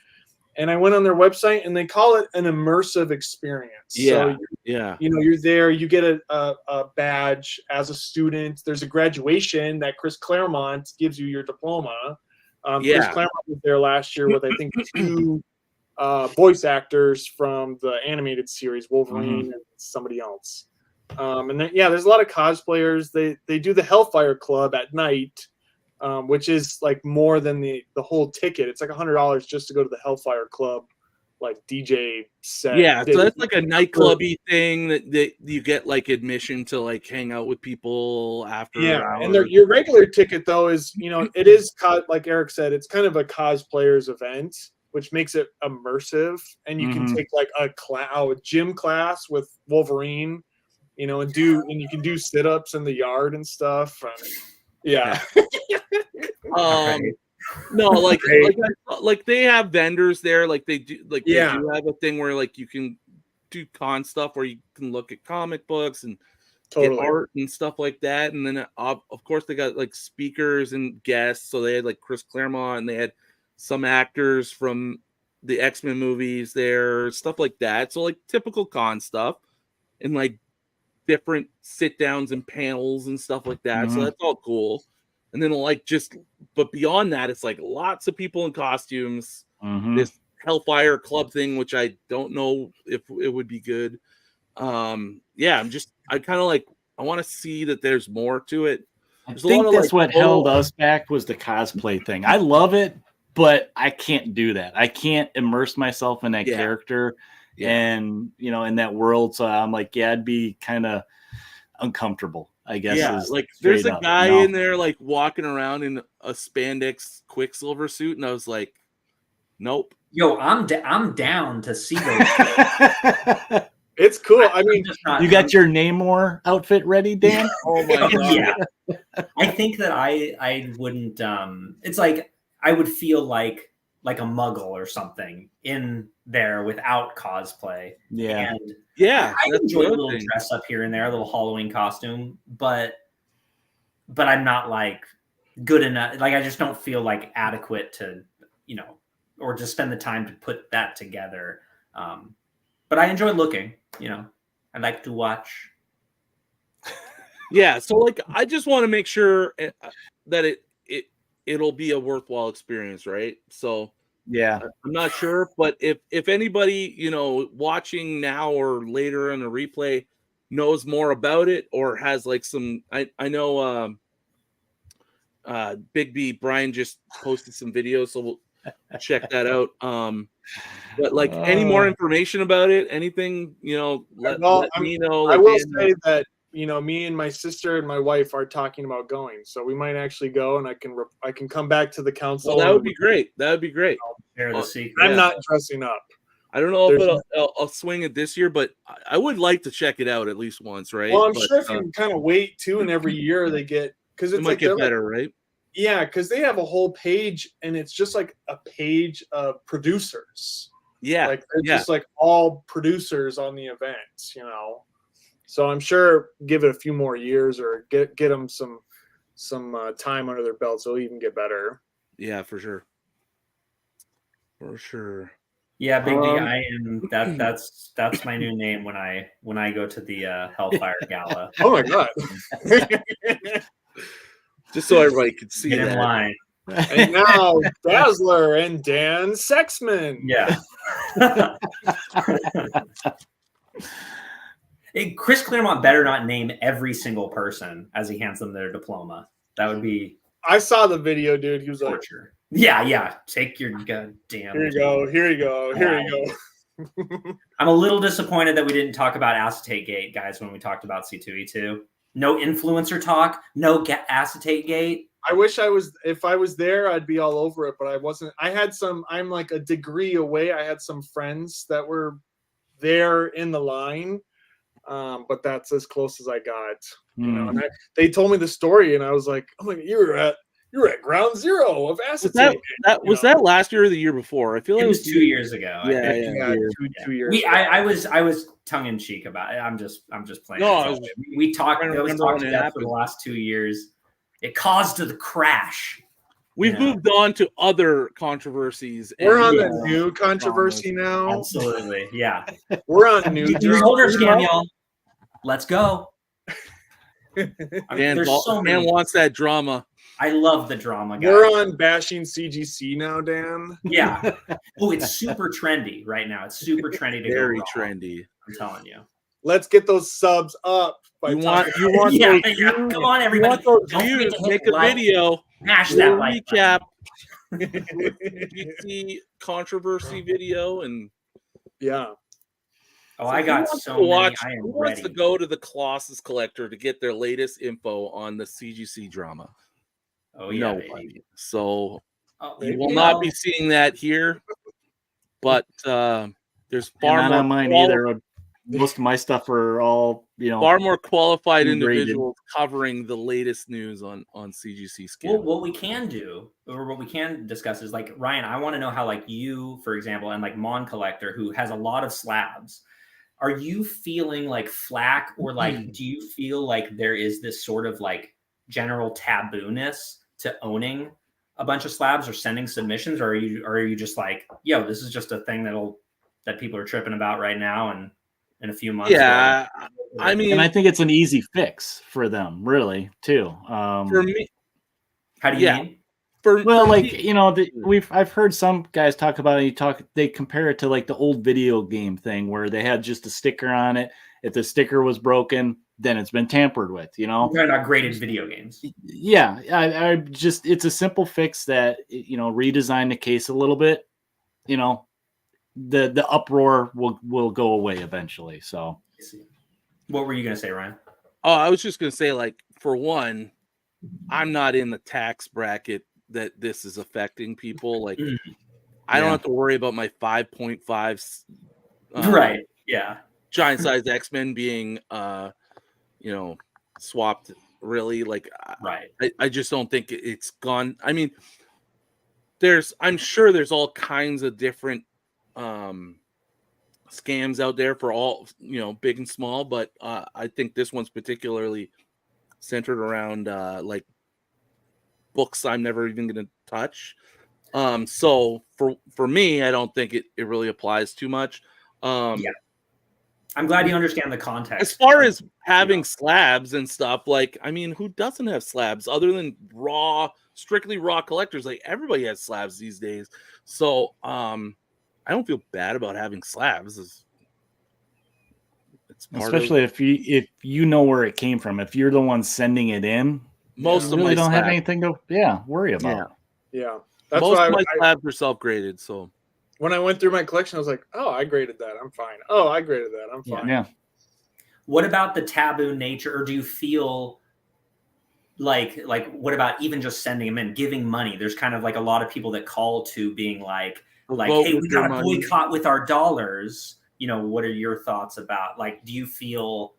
And I went on their website and they call it an immersive experience. Yeah. So you know, you're there, you get a badge as a student. There's a graduation that Chris Claremont gives you your diploma. Chris Claremont was there last year with I think 2 voice actors from the animated series, Wolverine and somebody else. And then, there's a lot of cosplayers. They do the Hellfire Club at night. Which is like more than the whole ticket. It's like $100 just to go to the Hellfire Club, like DJ set. Yeah, so that's like a nightclubby thing that you get like admission to like hang out with people after. Yeah, and your regular ticket though is, you know, it is like Eric said, it's kind of a cosplayers event, which makes it immersive, and you can take like a gym class with Wolverine, you know, and you can do sit-ups in the yard and stuff. Yeah. No, like they have vendors there, like they do, like they do have a thing where like you can do con stuff where you can look at comic books and get art and stuff like that. And then of course they got like speakers and guests. So they had like Chris Claremont and they had some actors from the X-Men movies there, stuff like that. So like typical con stuff. And like different sit downs and panels and stuff like that. So Mhm. that's all cool. And then like but beyond that, it's like lots of people in costumes. Mhm. This Hellfire Club thing, which I don't know if it would be good. Yeah, I kind of like, I want to see that there's more to it. I There's a lot think of that's like, what held us back was the cosplay thing. I love it, but I can't do that. I can't immerse myself in that Yeah. character Yeah. and, you know, in that world. So I'm like, yeah, I'd be kind of uncomfortable, I guess. Yeah, is like there's straight a up, guy you know? in there like walking around in a spandex Quicksilver suit, and I was like, nope. Yo, I'm down to see those. It's cool. I I'm mean, just not- You got your Namor outfit ready, Dan? Oh my god. yeah. I think that I wouldn't it's like I would feel like a muggle or something in there without cosplay. Yeah. And Yeah, I that's enjoy a the other little thing. dress up here and there, a little Halloween costume, but I'm not like good enough. Like I just don't feel like adequate to, you know, or to spend the time to put that together. But I enjoy looking, you know. I like to watch. Yeah, so like I just want to make sure that it'll be a worthwhile experience, right? So Yeah. I'm not sure, but if anybody, you know, watching now or later in a replay knows more about it or has like some, I know Big B Brian just posted some videos, so we'll check that out. But like any more information about it, anything, you know, let me know. I let will Dan know. say that, you know, me and my sister and my wife are talking about going, so we might actually go, and I can come back to the council. Well, that would be great. That would be great. Share the secret. I'm not dressing up. I don't know There's if I'll swing it this year, but I would like to check it out at least once, right? Well, I'm But, sure if you kind of wait too, and every year they get, because it it's might like get they're better, right? yeah, because they have a whole page, and it's just like a page of producers. Yeah, Like they're yeah. just like all producers on the events, you know. So I'm sure give it a few more years or get them some time under their belt, so it'll even get better. Yeah, for sure. For sure. Yeah, Big D, I am that's my new name when I go to the Hellfire Gala. Oh my god. Just so everybody could see Get in that. line. And now Dazzler and Dan Sexman. Yeah. Hey, Chris Claremont better not name every single person as he hands them their diploma. That would be I saw the video, dude. He was like, torture. Yeah. Take your goddamn. here you go, here you go, here you go. I'm a little disappointed that we didn't talk about Acetate Gate, guys, when we talked about C2E2. No influencer talk, no Acetate Gate. I wish if I was there, I'd be all over it, but I wasn't. I'm like a degree away. I had some friends that were there in the line, but that's as close as I got. You know, and they told me the story, and I was like, "Oh my God, you were at ground zero of Acetate." Was that last year or the year before? I feel like It was 2 years ago. I Yeah, think. yeah. 2 years. I was tongue in cheek about it. I'm just playing. No, We talked. trying to That was remember talked when it about for the happened. last 2 years. It caused the crash. We've Yeah. moved on to other controversies. We're on and- the new controversy now. Absolutely, yeah. We're on new. Use holder scam, y'all. Let's go. I mean, Dan, there's so Dan many. wants that drama. I love the drama, guys. We're on bashing CGC now, Dan. Yeah. Oh, it's super trendy right now. It's super trendy to Very go raw, trendy. I'm telling you. Let's get those subs up. By You want talking- those Yeah, views? come on, You everybody. want those Don't forget views? to hit Make a like. video. Smash Do that a like recap. button. GC controversy video and yeah. Oh, So I who got wants so to many. watch- I am Who wants ready. to go to the Colossus Collector to get their latest info on the CGC drama? Oh yeah, Nobody. baby. So Oh, you will you not know, be seeing that here, but there's And far not more on mine either. Most of my stuff are all, you know, far more qualified Graded. individuals covering the latest news on CGC skin. Well, what we can do, or what we can discuss, is like Ryan. I want to know how, like you, for example, and like Mon Collector, who has a lot of slabs. Are you feeling like flack, or like do you feel like there is this sort of like general taboo-ness to owning a bunch of slabs or sending submissions, or are you just like, yo, this is just a thing that people are tripping about right now, and in a few months. Yeah, I mean, And I think it's an easy fix for them, really, too. for me, how do you yeah. mean? Well, for like, me, you know, I've heard some guys talk about it. They compare it to like the old video game thing where they had just a sticker on it. If the sticker was broken, then it's been tampered with. You know, We're talking about graded video games. yeah. I just it's a simple fix that redesign the case a little bit. You know, the uproar will go away eventually. So, I see. What were you gonna say, Ryan? oh, I was just gonna say, like, for one, I'm not in the tax bracket that this is affecting people. Like, I don't have to worry about my 5.5 Right. Yeah. giant size X-Men being swapped, really. Like, Right. I just don't think it's gone. I mean, I'm sure there's all kinds of different scams out there for all, big and small, but I think this one's particularly centered around like books I'm never even going to touch. So for me, I don't think it really applies too much. Yeah. I'm glad you understand the context. As far as having slabs and stuff, like, I mean, who doesn't have slabs other than strictly raw collectors? Like, everybody has slabs these days. So I don't feel bad about having slabs. It's part especially if you know where it came from, if you're the one sending it in, most you of really my don't have slabs. anything to worry about. Yeah. That's Most why of my slabs are self-graded. So when I went through my collection, I was like, oh, I graded that. I'm fine. Oh, I graded that. I'm fine. Yeah. What about the taboo nature, or do you feel like what about even just sending them in, giving money? There's kind of like a lot of people that call to being like, hey, we got to boycott with our dollars. What are your thoughts about, like, do you feel,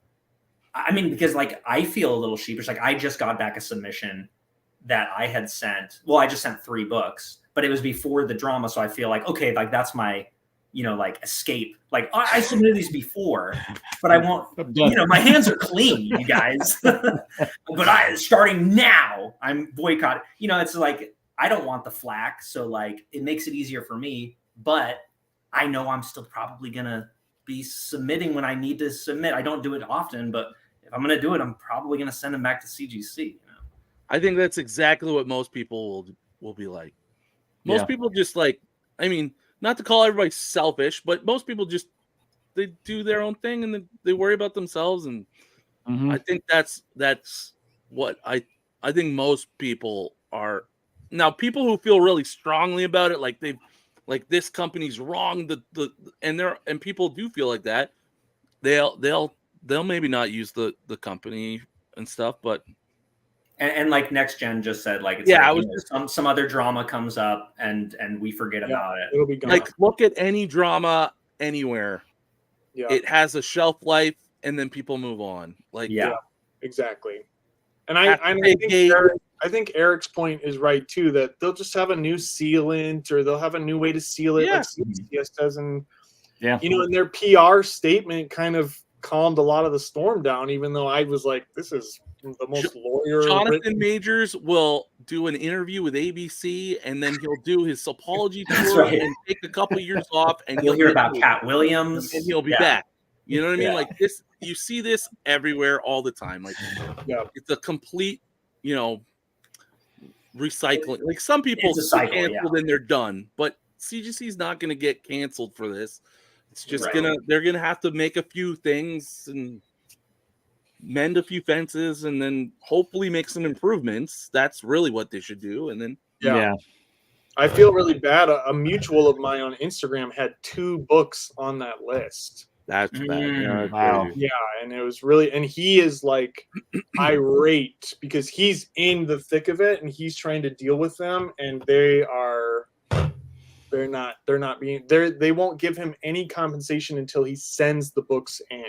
I mean, because like I feel a little sheepish. Like, I just got back a submission that I had sent. Well, I just sent 3 books, but it was before the drama. So I feel like, okay, like that's my, like escape. Like, I submitted these before, but I won't, my hands are clean, you guys. But starting now, I'm boycotting. It's like, I don't want the flack. So like, it makes it easier for me, but I know I'm still probably going to be submitting when I need to submit. I don't do it often, but if I'm going to do it, I'm probably going to send them back to CGC. I think that's exactly what most people will be like. Most people just, like, I mean, not to call everybody selfish, but most people just, they do their own thing and they worry about themselves. And I think that's what I think most people are. Now, people who feel really strongly about it, like this company's wrong, and people do feel like that, they'll maybe not use the company and stuff, but. And like Next Gen just said, like, it's some other drama comes up and we forget about it. It'll be gone. Like, look at any drama anywhere. Yeah. It has a shelf life, and then people move on. Like, yeah, exactly. And I think Eric's point is right too, that they'll just have a new sealant, or they'll have a new way to seal it, like CCS does, and and their PR statement kind of calmed a lot of the storm down. Even though I was like, this is the most lawyer. Jonathan Majors will do an interview with ABC, and then he'll do his apology tour and take a couple years off, and you'll hear about Cat Williams, and he'll be back. You know what I mean? Like this, you see this everywhere all the time. Like, it's a complete, recycling. Like, some people cancel, then they're done, but CGC is not going to get canceled for this. It's just they're gonna have to make a few things and mend a few fences, and then hopefully make some improvements. That's really what they should do. And then I feel really bad. A mutual of mine on Instagram had 2 books on that list. That's bad. Wow. Yeah, and it was really, and he is like irate because he's in the thick of it and he's trying to deal with them, and they won't give him any compensation until he sends the books in.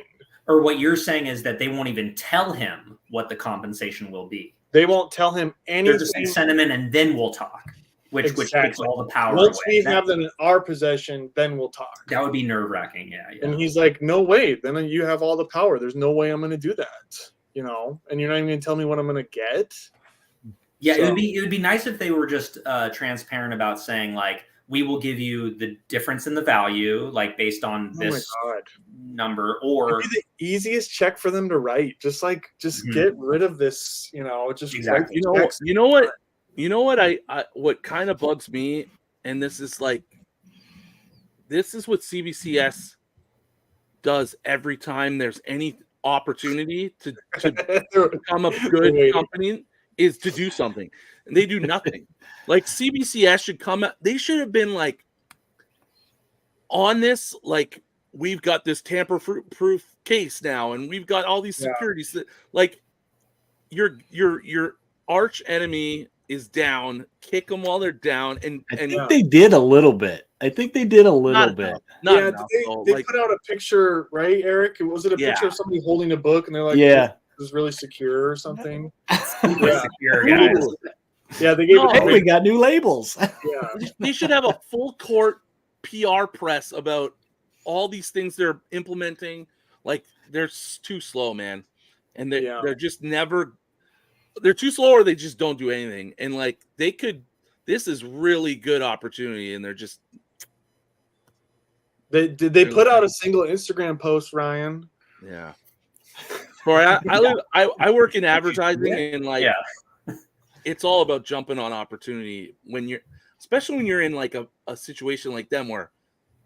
Or what you're saying is that they won't even tell him what the compensation will be. They won't tell him anything. They're just saying, send him in and then we'll talk. Which takes all the power Once away. we have them in our possession, then we'll talk. That would be nerve-wracking, yeah. And he's like, no way. Then you have all the power. There's no way I'm going to do that. And you're not even going to tell me what I'm going to get. Yeah, so. It would be nice if they were just transparent about saying, like, we will give you the difference in the value, like based on this number, or it'd be the easiest check for them to write. Just get rid of this, just Exactly. You know what I what kind of bugs me, and this is what CBCS does every time there's any opportunity to become a good company, is to do something, and they do nothing. Like CBCS should come out. They should have been like on this, like, we've got this tamper-proof case now, and we've got all these securities that, like, your arch enemy is down. Kick them while they're down, and I think they did a little bit. Not enough. They put out a picture, right, Eric? Was it a picture of somebody holding a book, and they're like, "This is really secure" or something? Secure, guys. Yeah, they gave it. We got new labels. They should have a full court PR press about all these things they're implementing. Like, they're too slow, man, and they're just never. They're too slow, or they just don't do anything. And like, they could. This is really good opportunity, and they're just. Did they put out a single Instagram post, Ryan? Yeah. Sorry, I work in advertising, and like, it's all about jumping on opportunity especially when you're in like a situation like them where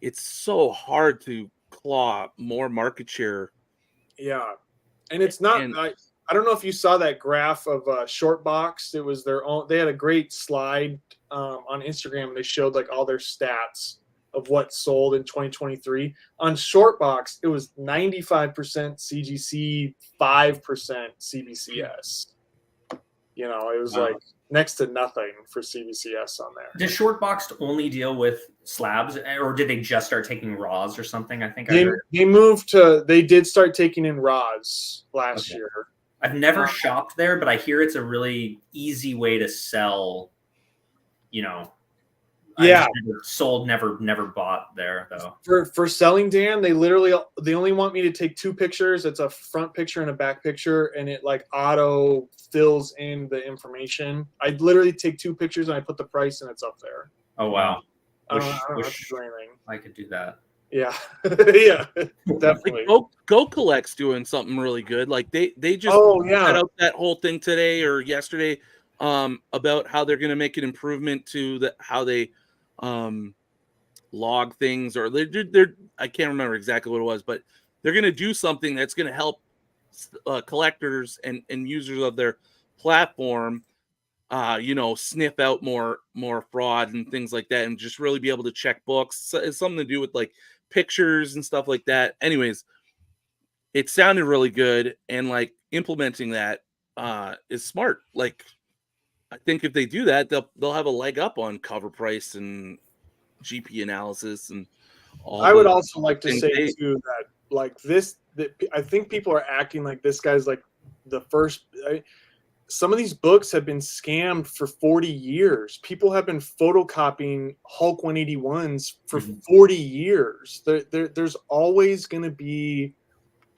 it's so hard to claw more market share. Yeah, and it's not. I don't know if you saw that graph of Shortbox. It was their own. They had a great slide on Instagram. They showed like all their stats of what sold in 2023. On Shortbox, it was 95% CGC, 5% CBCS. It was like next to nothing for CBCS on there. Does Shortbox only deal with slabs, or did they just start taking raws or something? I think they did start taking in raws last year. I've never shopped there, but I hear it's a really easy way to sell. Sold, never bought there though. For selling, Dan, they only want me to take two pictures. It's a front picture and a back picture, and it like auto fills in the information. I literally take two pictures and I put the price, and it's up there. Oh wow! I don't have to do anything. I could do that. Yeah, yeah, definitely. Like Go Collect's doing something really good. Like they just put out that whole thing today or yesterday about how they're going to make an improvement to how they log things, or they're I can't remember exactly what it was, but they're going to do something that's going to help collectors and users of their platform sniff out more fraud and things like that, and just really be able to check books. So it's something to do with like pictures and stuff like that. Anyways, it sounded really good, and like implementing that is smart. Like, I think if they do that, they'll have a leg up on cover price and GP analysis and all. I would also like to say too that like this, that I think people are acting like this guy's like the first. Some of these books have been scammed for 40 years. People have been photocopying Hulk 181s for 40 years. There's always going to be,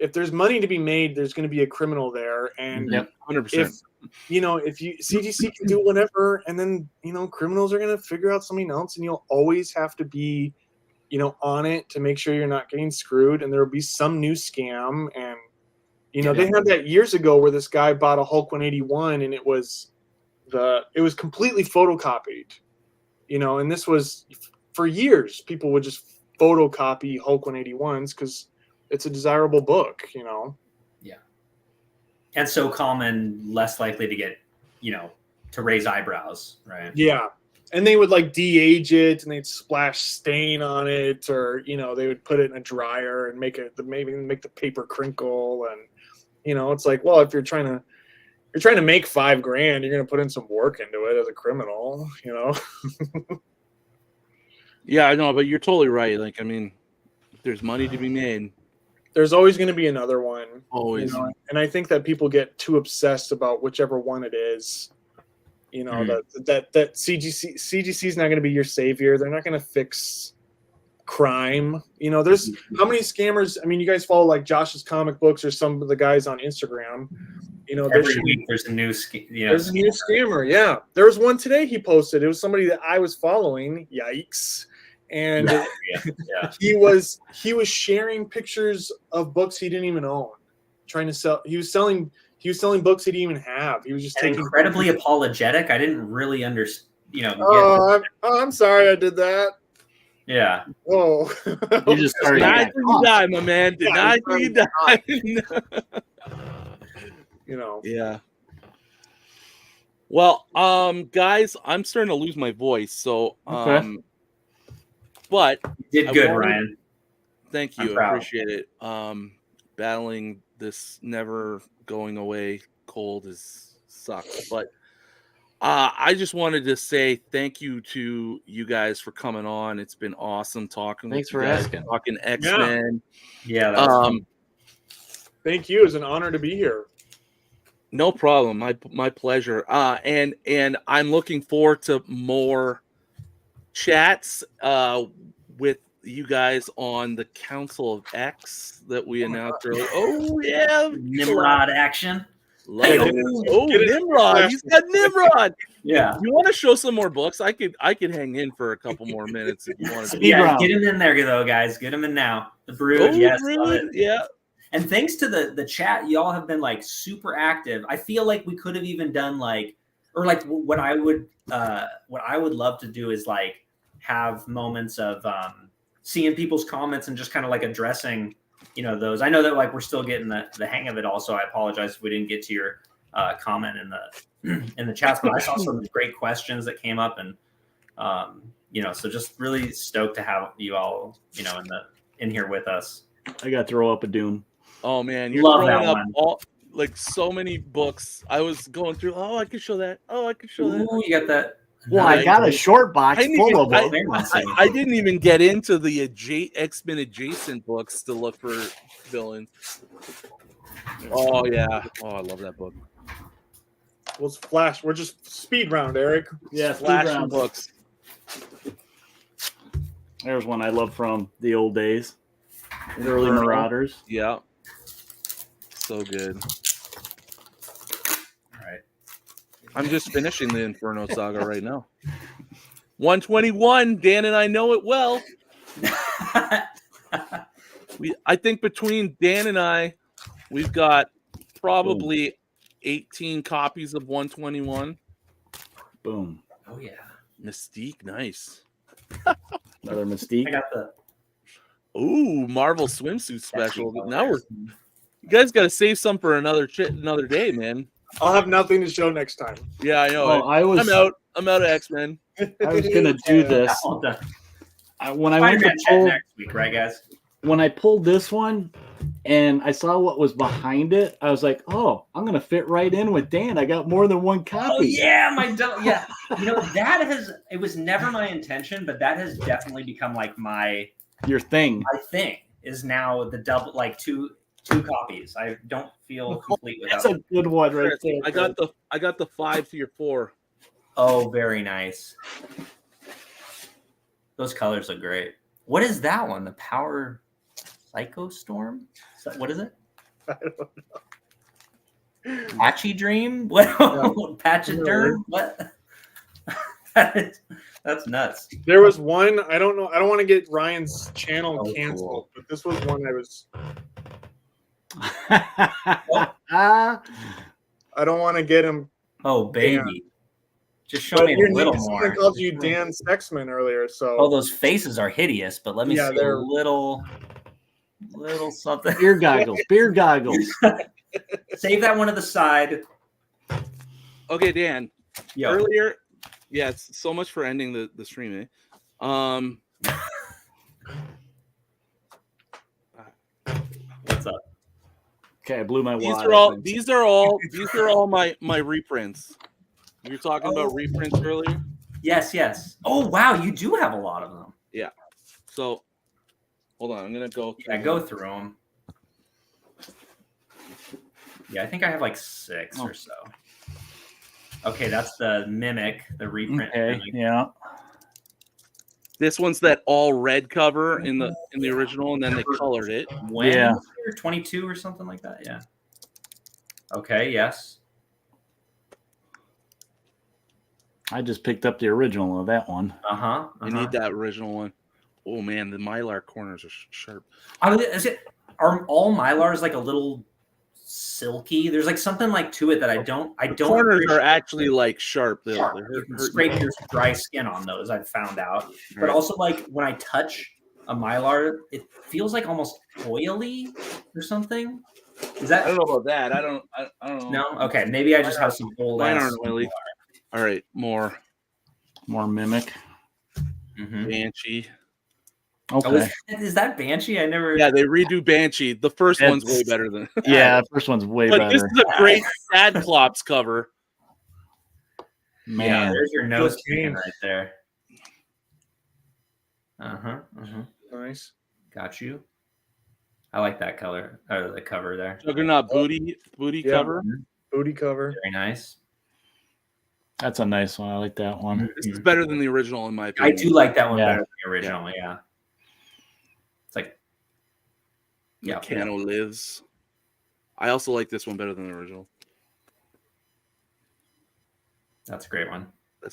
if there's money to be made, there's going to be a criminal there. And 100%. If CGC can do whatever, and then, criminals are going to figure out something else, and you'll always have to be, on it to make sure you're not getting screwed. And there will be some new scam. And, they had that years ago where this guy bought a Hulk 181 and it was completely photocopied, and this was for years. People would just photocopy Hulk 181s because it's a desirable book, Yeah. And so common, less likely to get, to raise eyebrows, right? Yeah. And they would like de-age it, and they'd splash stain on it, or, they would put it in a dryer and maybe make the paper crinkle. And, it's like, well, if you're trying to make $5,000, you're going to put in some work into it as a criminal, Yeah, I know, but you're totally right. Like, I mean, if there's money to be made, there's always going to be another one. Always. And I think that people get too obsessed about whichever one it is. That CGC is not going to be your savior. They're not going to fix crime. You know, there's how many scammers? I mean, you guys follow like Josh's comic books or some of the guys on Instagram. You know, Every week there's a new there's a new scammer. Yeah, there was one today he posted. It was somebody that I was following. Yikes! And he was sharing pictures of books he didn't even own, trying to sell. He was selling books he didn't even have. He was just taking incredibly apologetic. I didn't really understand. You know. I'm sorry I did that. Yeah. Oh, You just started. Deny till you die, my man. Deny till you die. You know. Yeah. Well, guys, I'm starting to lose my voice, so Okay. but You did good, Ryan. Thank you. I'm I proud. appreciate it. Battling this never going away cold sucks, but I just wanted to say thank you to you guys for coming on. It's been awesome talking Thanks with for you guys, asking. talking X-Men. Yeah. That was fun. Thank you. It's an honor to be here. No problem. My pleasure. And I'm looking forward to more chats with you guys on the Council of X that we announced earlier. Oh yeah, Nimrod action. Love it. Oh, Nimrod. He's got Nimrod. Yeah. You want to show some more books? I could hang in for a couple more minutes if you want to. Yeah, get him in there though, guys. Get him in now. The Brood, yes, love it. Yeah. And thanks to the chat, y'all have been like super active. I feel like we could have even done what I would love to do is like have moments of seeing people's comments and just kind of like addressing, you know, those. I know that like we're still getting the hang of it. Also, I apologize if we didn't get to your comment in the chats, but I saw some great questions that came up, and you know, so just really stoked to have you all, you know, in here with us. I got to throw up a Dune. Oh man, you're Love throwing that up one. all like so many books. I was going through. Oh, I could show that. Oh, I could show that. Ooh, you got that. Well, I got a short box full of books. I didn't even get into the X-Men adjacent books to look for villains. Oh yeah. Oh, I love that book. Well, it's Flash. We're just speed round, Eric. Yeah, Flash books. There's one I love from the old days. Early Marauders. Yeah. So good. All right. I'm just finishing the Inferno Saga right now. 121. Dan and I know it well. I think between Dan and I, we've got probably 18 copies of 121. Boom. Oh yeah. Mystique, nice. Another Mystique. I got the. Ooh, Marvel swimsuit special. Now you guys got to save some for another day, man. I'll have nothing to show next time. Yeah, I know. I'm out of X-Men. I was gonna do this. When I went to pull next week, right, guys? When I pulled this one and I saw what was behind it, I was like, "Oh, I'm gonna fit right in with Dan. I got more than one copy." Oh yeah, yeah. You know, it was never my intention, but that has definitely become like your thing. My thing is now the double, like two copies. I don't feel complete without. That's a good one right there. I got the 5 to your 4. Oh, very nice. Those colors look great. What is that one? The Power Psycho Storm? What is it? I don't know. Patchy Dream? What? Patchaderm? What? That's nuts. There was one. I don't know. I don't want to get Ryan's channel canceled, but this was one I was. I don't want to get him. Oh, baby. Just show me a little more. Someone called you Dan Sexman earlier, so. Oh, those faces are hideous, but let me see a little something. Beer goggles. Save that one to the side. Okay, Dan. Yo. Earlier, it's so much for ending the stream, eh? What's up? Okay, I blew my These wad. These are all my reprints. You were talking about reprints earlier? Yes. Oh wow, you do have a lot of them. Yeah. So hold on, I'm gonna go through go through them. Yeah, I think I have like 6 or so. Okay, that's the Mimic, the reprint. Okay, Mimic. yeah. This one's that all red cover in the original, and then they colored it. When? Yeah. 22 or something like that. Yeah. Okay. Yes. I just picked up the original of that one. I need that original one. Oh man, the Mylar corners are sharp. Are all Mylars like a little silky? There's like something like to it that I don't. Corners are actually like sharp. Sharp. You can scrape your dry skin on those. I've found out. But also, like when I touch a Mylar, it feels like almost oily or something. Is that? I don't know about that. I don't know. No. Okay. Maybe I just have some old. Mine aren't oily. All right, more Mimic. Banshee. Okay. Is that Banshee? I never. Yeah, they redo Banshee. The first one's way better than. Yeah, the first one's way better. This is a great Sad Clops cover. Man, yeah, there's your nose skin right there. Nice. Got you. I like that color or the cover there. Juggernaut booty cover. Booty cover. Very nice. that's a nice one. I like that one. This is better than the original in my I opinion. do like that one better than the original. Yeah. It's like. Yeah. Meccano Lives. I also like this one better than the original. That's a great one.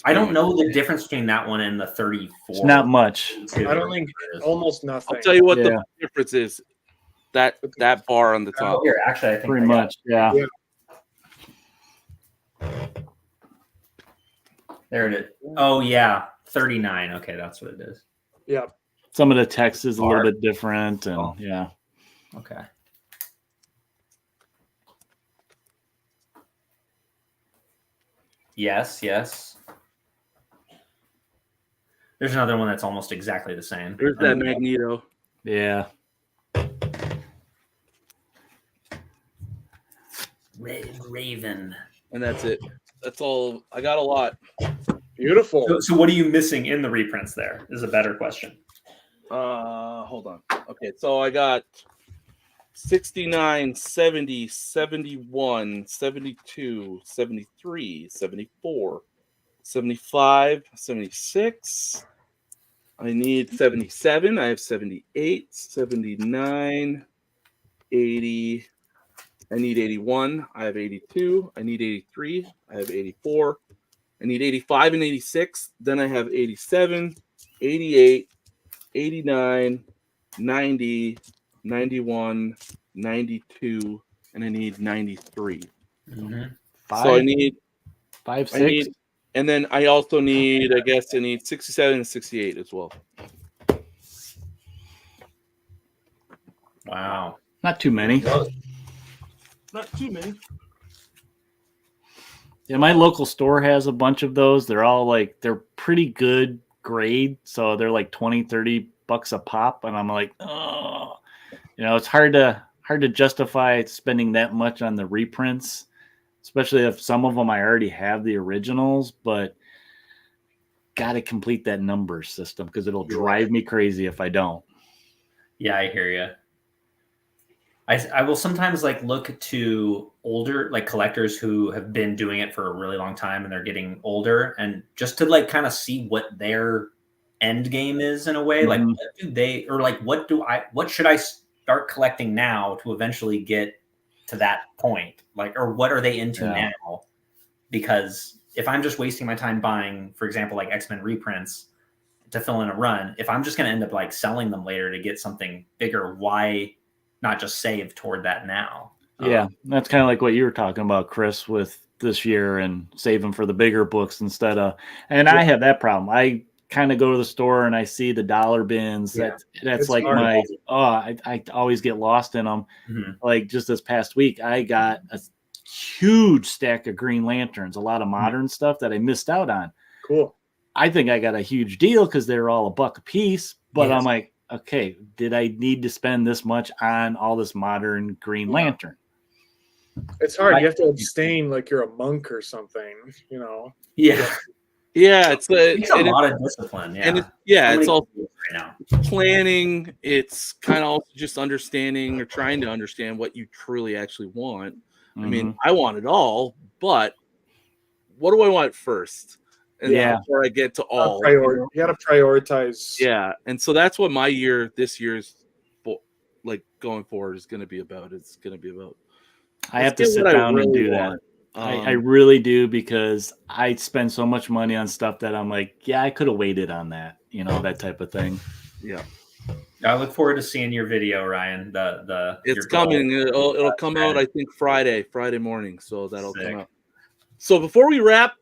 I don't know the difference between that one and the 34. It's not much. I don't think almost nothing. I'll tell you what the difference is. That bar on the top. Here, actually, I think Pretty much. Yeah. There it is. Oh yeah, 39. Okay, that's what it is. Yeah. Some of the text is a little bit different, and yeah. Okay. Yes. There's another one that's almost exactly the same. There's that Magneto. Yeah. Raven. And that's it. That's all. I got a lot. Beautiful. So what are you missing in the reprints there is a better question. Hold on. Okay, so I got 69, 70, 71, 72, 73, 74, 75, 76. I need 77. I have 78, 79, 80. I need 81. I have 82. I need 83. I have 84. I need 85 and 86. Then I have 87, 88, 89, 90, 91, 92, and I need 93. So I need 5, 6. And then I also need, I guess I need 67 and 68 as well. Wow. Not too many. Not too many. Yeah, my local store has a bunch of those. They're all like, they're pretty good grade. So they're like 20, 30 bucks a pop. And I'm like, oh, it's hard to justify spending that much on the reprints, especially if some of them I already have the originals, but got to complete that number system because it'll drive me crazy if I don't. Yeah, I hear you. I will sometimes like look to older like collectors who have been doing it for a really long time and they're getting older, and just to like kind of see what their end game is in a way. Like what do they, or like what should I start collecting now to eventually get to that point? Like, or what are they into now? Because if I'm just wasting my time buying, for example, like X-Men reprints to fill in a run, if I'm just going to end up like selling them later to get something bigger, why not just save toward that now? Yeah, that's kind of like what you were talking about, Chris, with this year and saving for the bigger books instead of. And I have that problem. I kind of go to the store and I see the dollar bins. Yeah. That's like my. I always get lost in them. Like just this past week, I got a huge stack of Green Lanterns, a lot of modern stuff that I missed out on. Cool. I think I got a huge deal because they're all $1 a piece. But I'm like, okay, did I need to spend this much on all this modern Green Lantern? It's hard. You have to abstain like you're a monk or something, Yeah. Yeah, it's a lot of discipline. Yeah. And it's all planning. It's kind of also just understanding or trying to understand what you truly actually want. I mean, I want it all, but what do I want first? and Yeah. before I get to all. You got to prioritize. Yeah, and so that's what my this year's like going forward is going to be about. It's going to be about. I have to sit down and do that. I really do, because I spend so much money on stuff that I'm like, yeah, I could have waited on that, that type of thing. Yeah. I look forward to seeing your video, Ryan. It's coming. It'll come out, I think, Friday morning. So that'll come out. So before we wrap,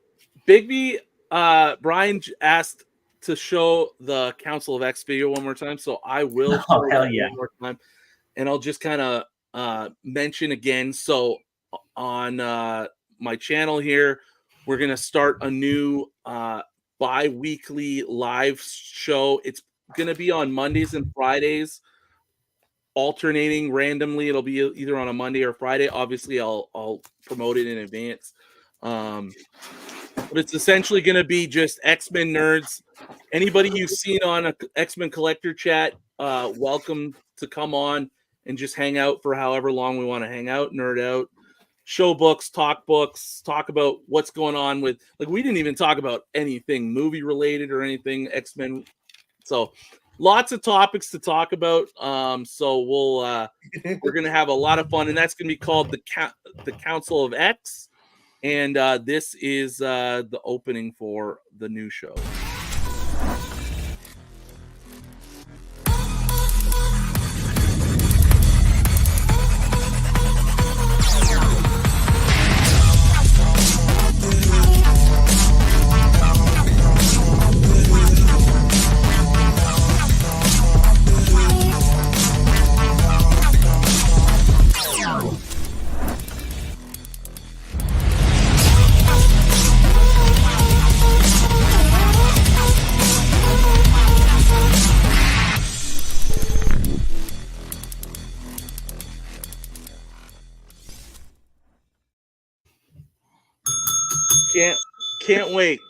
Bigby, Brian asked to show the Council of X video one more time. So I will show hell it yeah. one more time. And I'll just kind of mention again. So on my channel here, we're going to start a new bi-weekly live show. It's going to be on Mondays and Fridays, alternating randomly. It'll be either on a Monday or Friday. Obviously, I'll promote it in advance. But it's essentially going to be just X-Men nerds. Anybody you've seen on a X-Men collector chat, welcome to come on and just hang out for however long we want to hang out, nerd out, show books, talk about what's going on with, like, we didn't even talk about anything movie related or anything X-Men. So lots of topics to talk about. So we're going to have a lot of fun, and that's going to be called the Council of X. And this is the opening for the new show.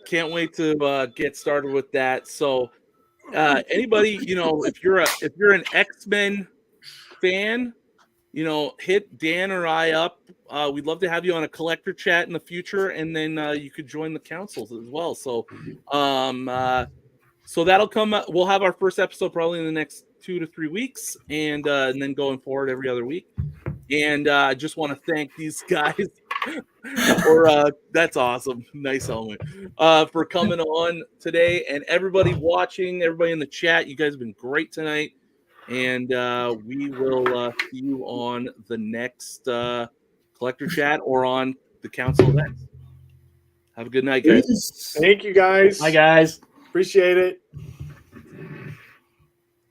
Can't wait to get started with that. So anybody, if you're an X-Men fan, hit Dan or I up. We'd love to have you on a collector chat in the future, and then you could join the councils as well. So so that'll come. We'll have our first episode probably in the next 2 to 3 weeks, and then going forward every other week. And I just want to thank these guys that's awesome. Nice helmet. For coming on today, and everybody watching, everybody in the chat. You guys have been great tonight. And we will see you on the next collector chat or on the Council of X. Have a good night, guys. Thank you, guys. Bye, guys. Appreciate it.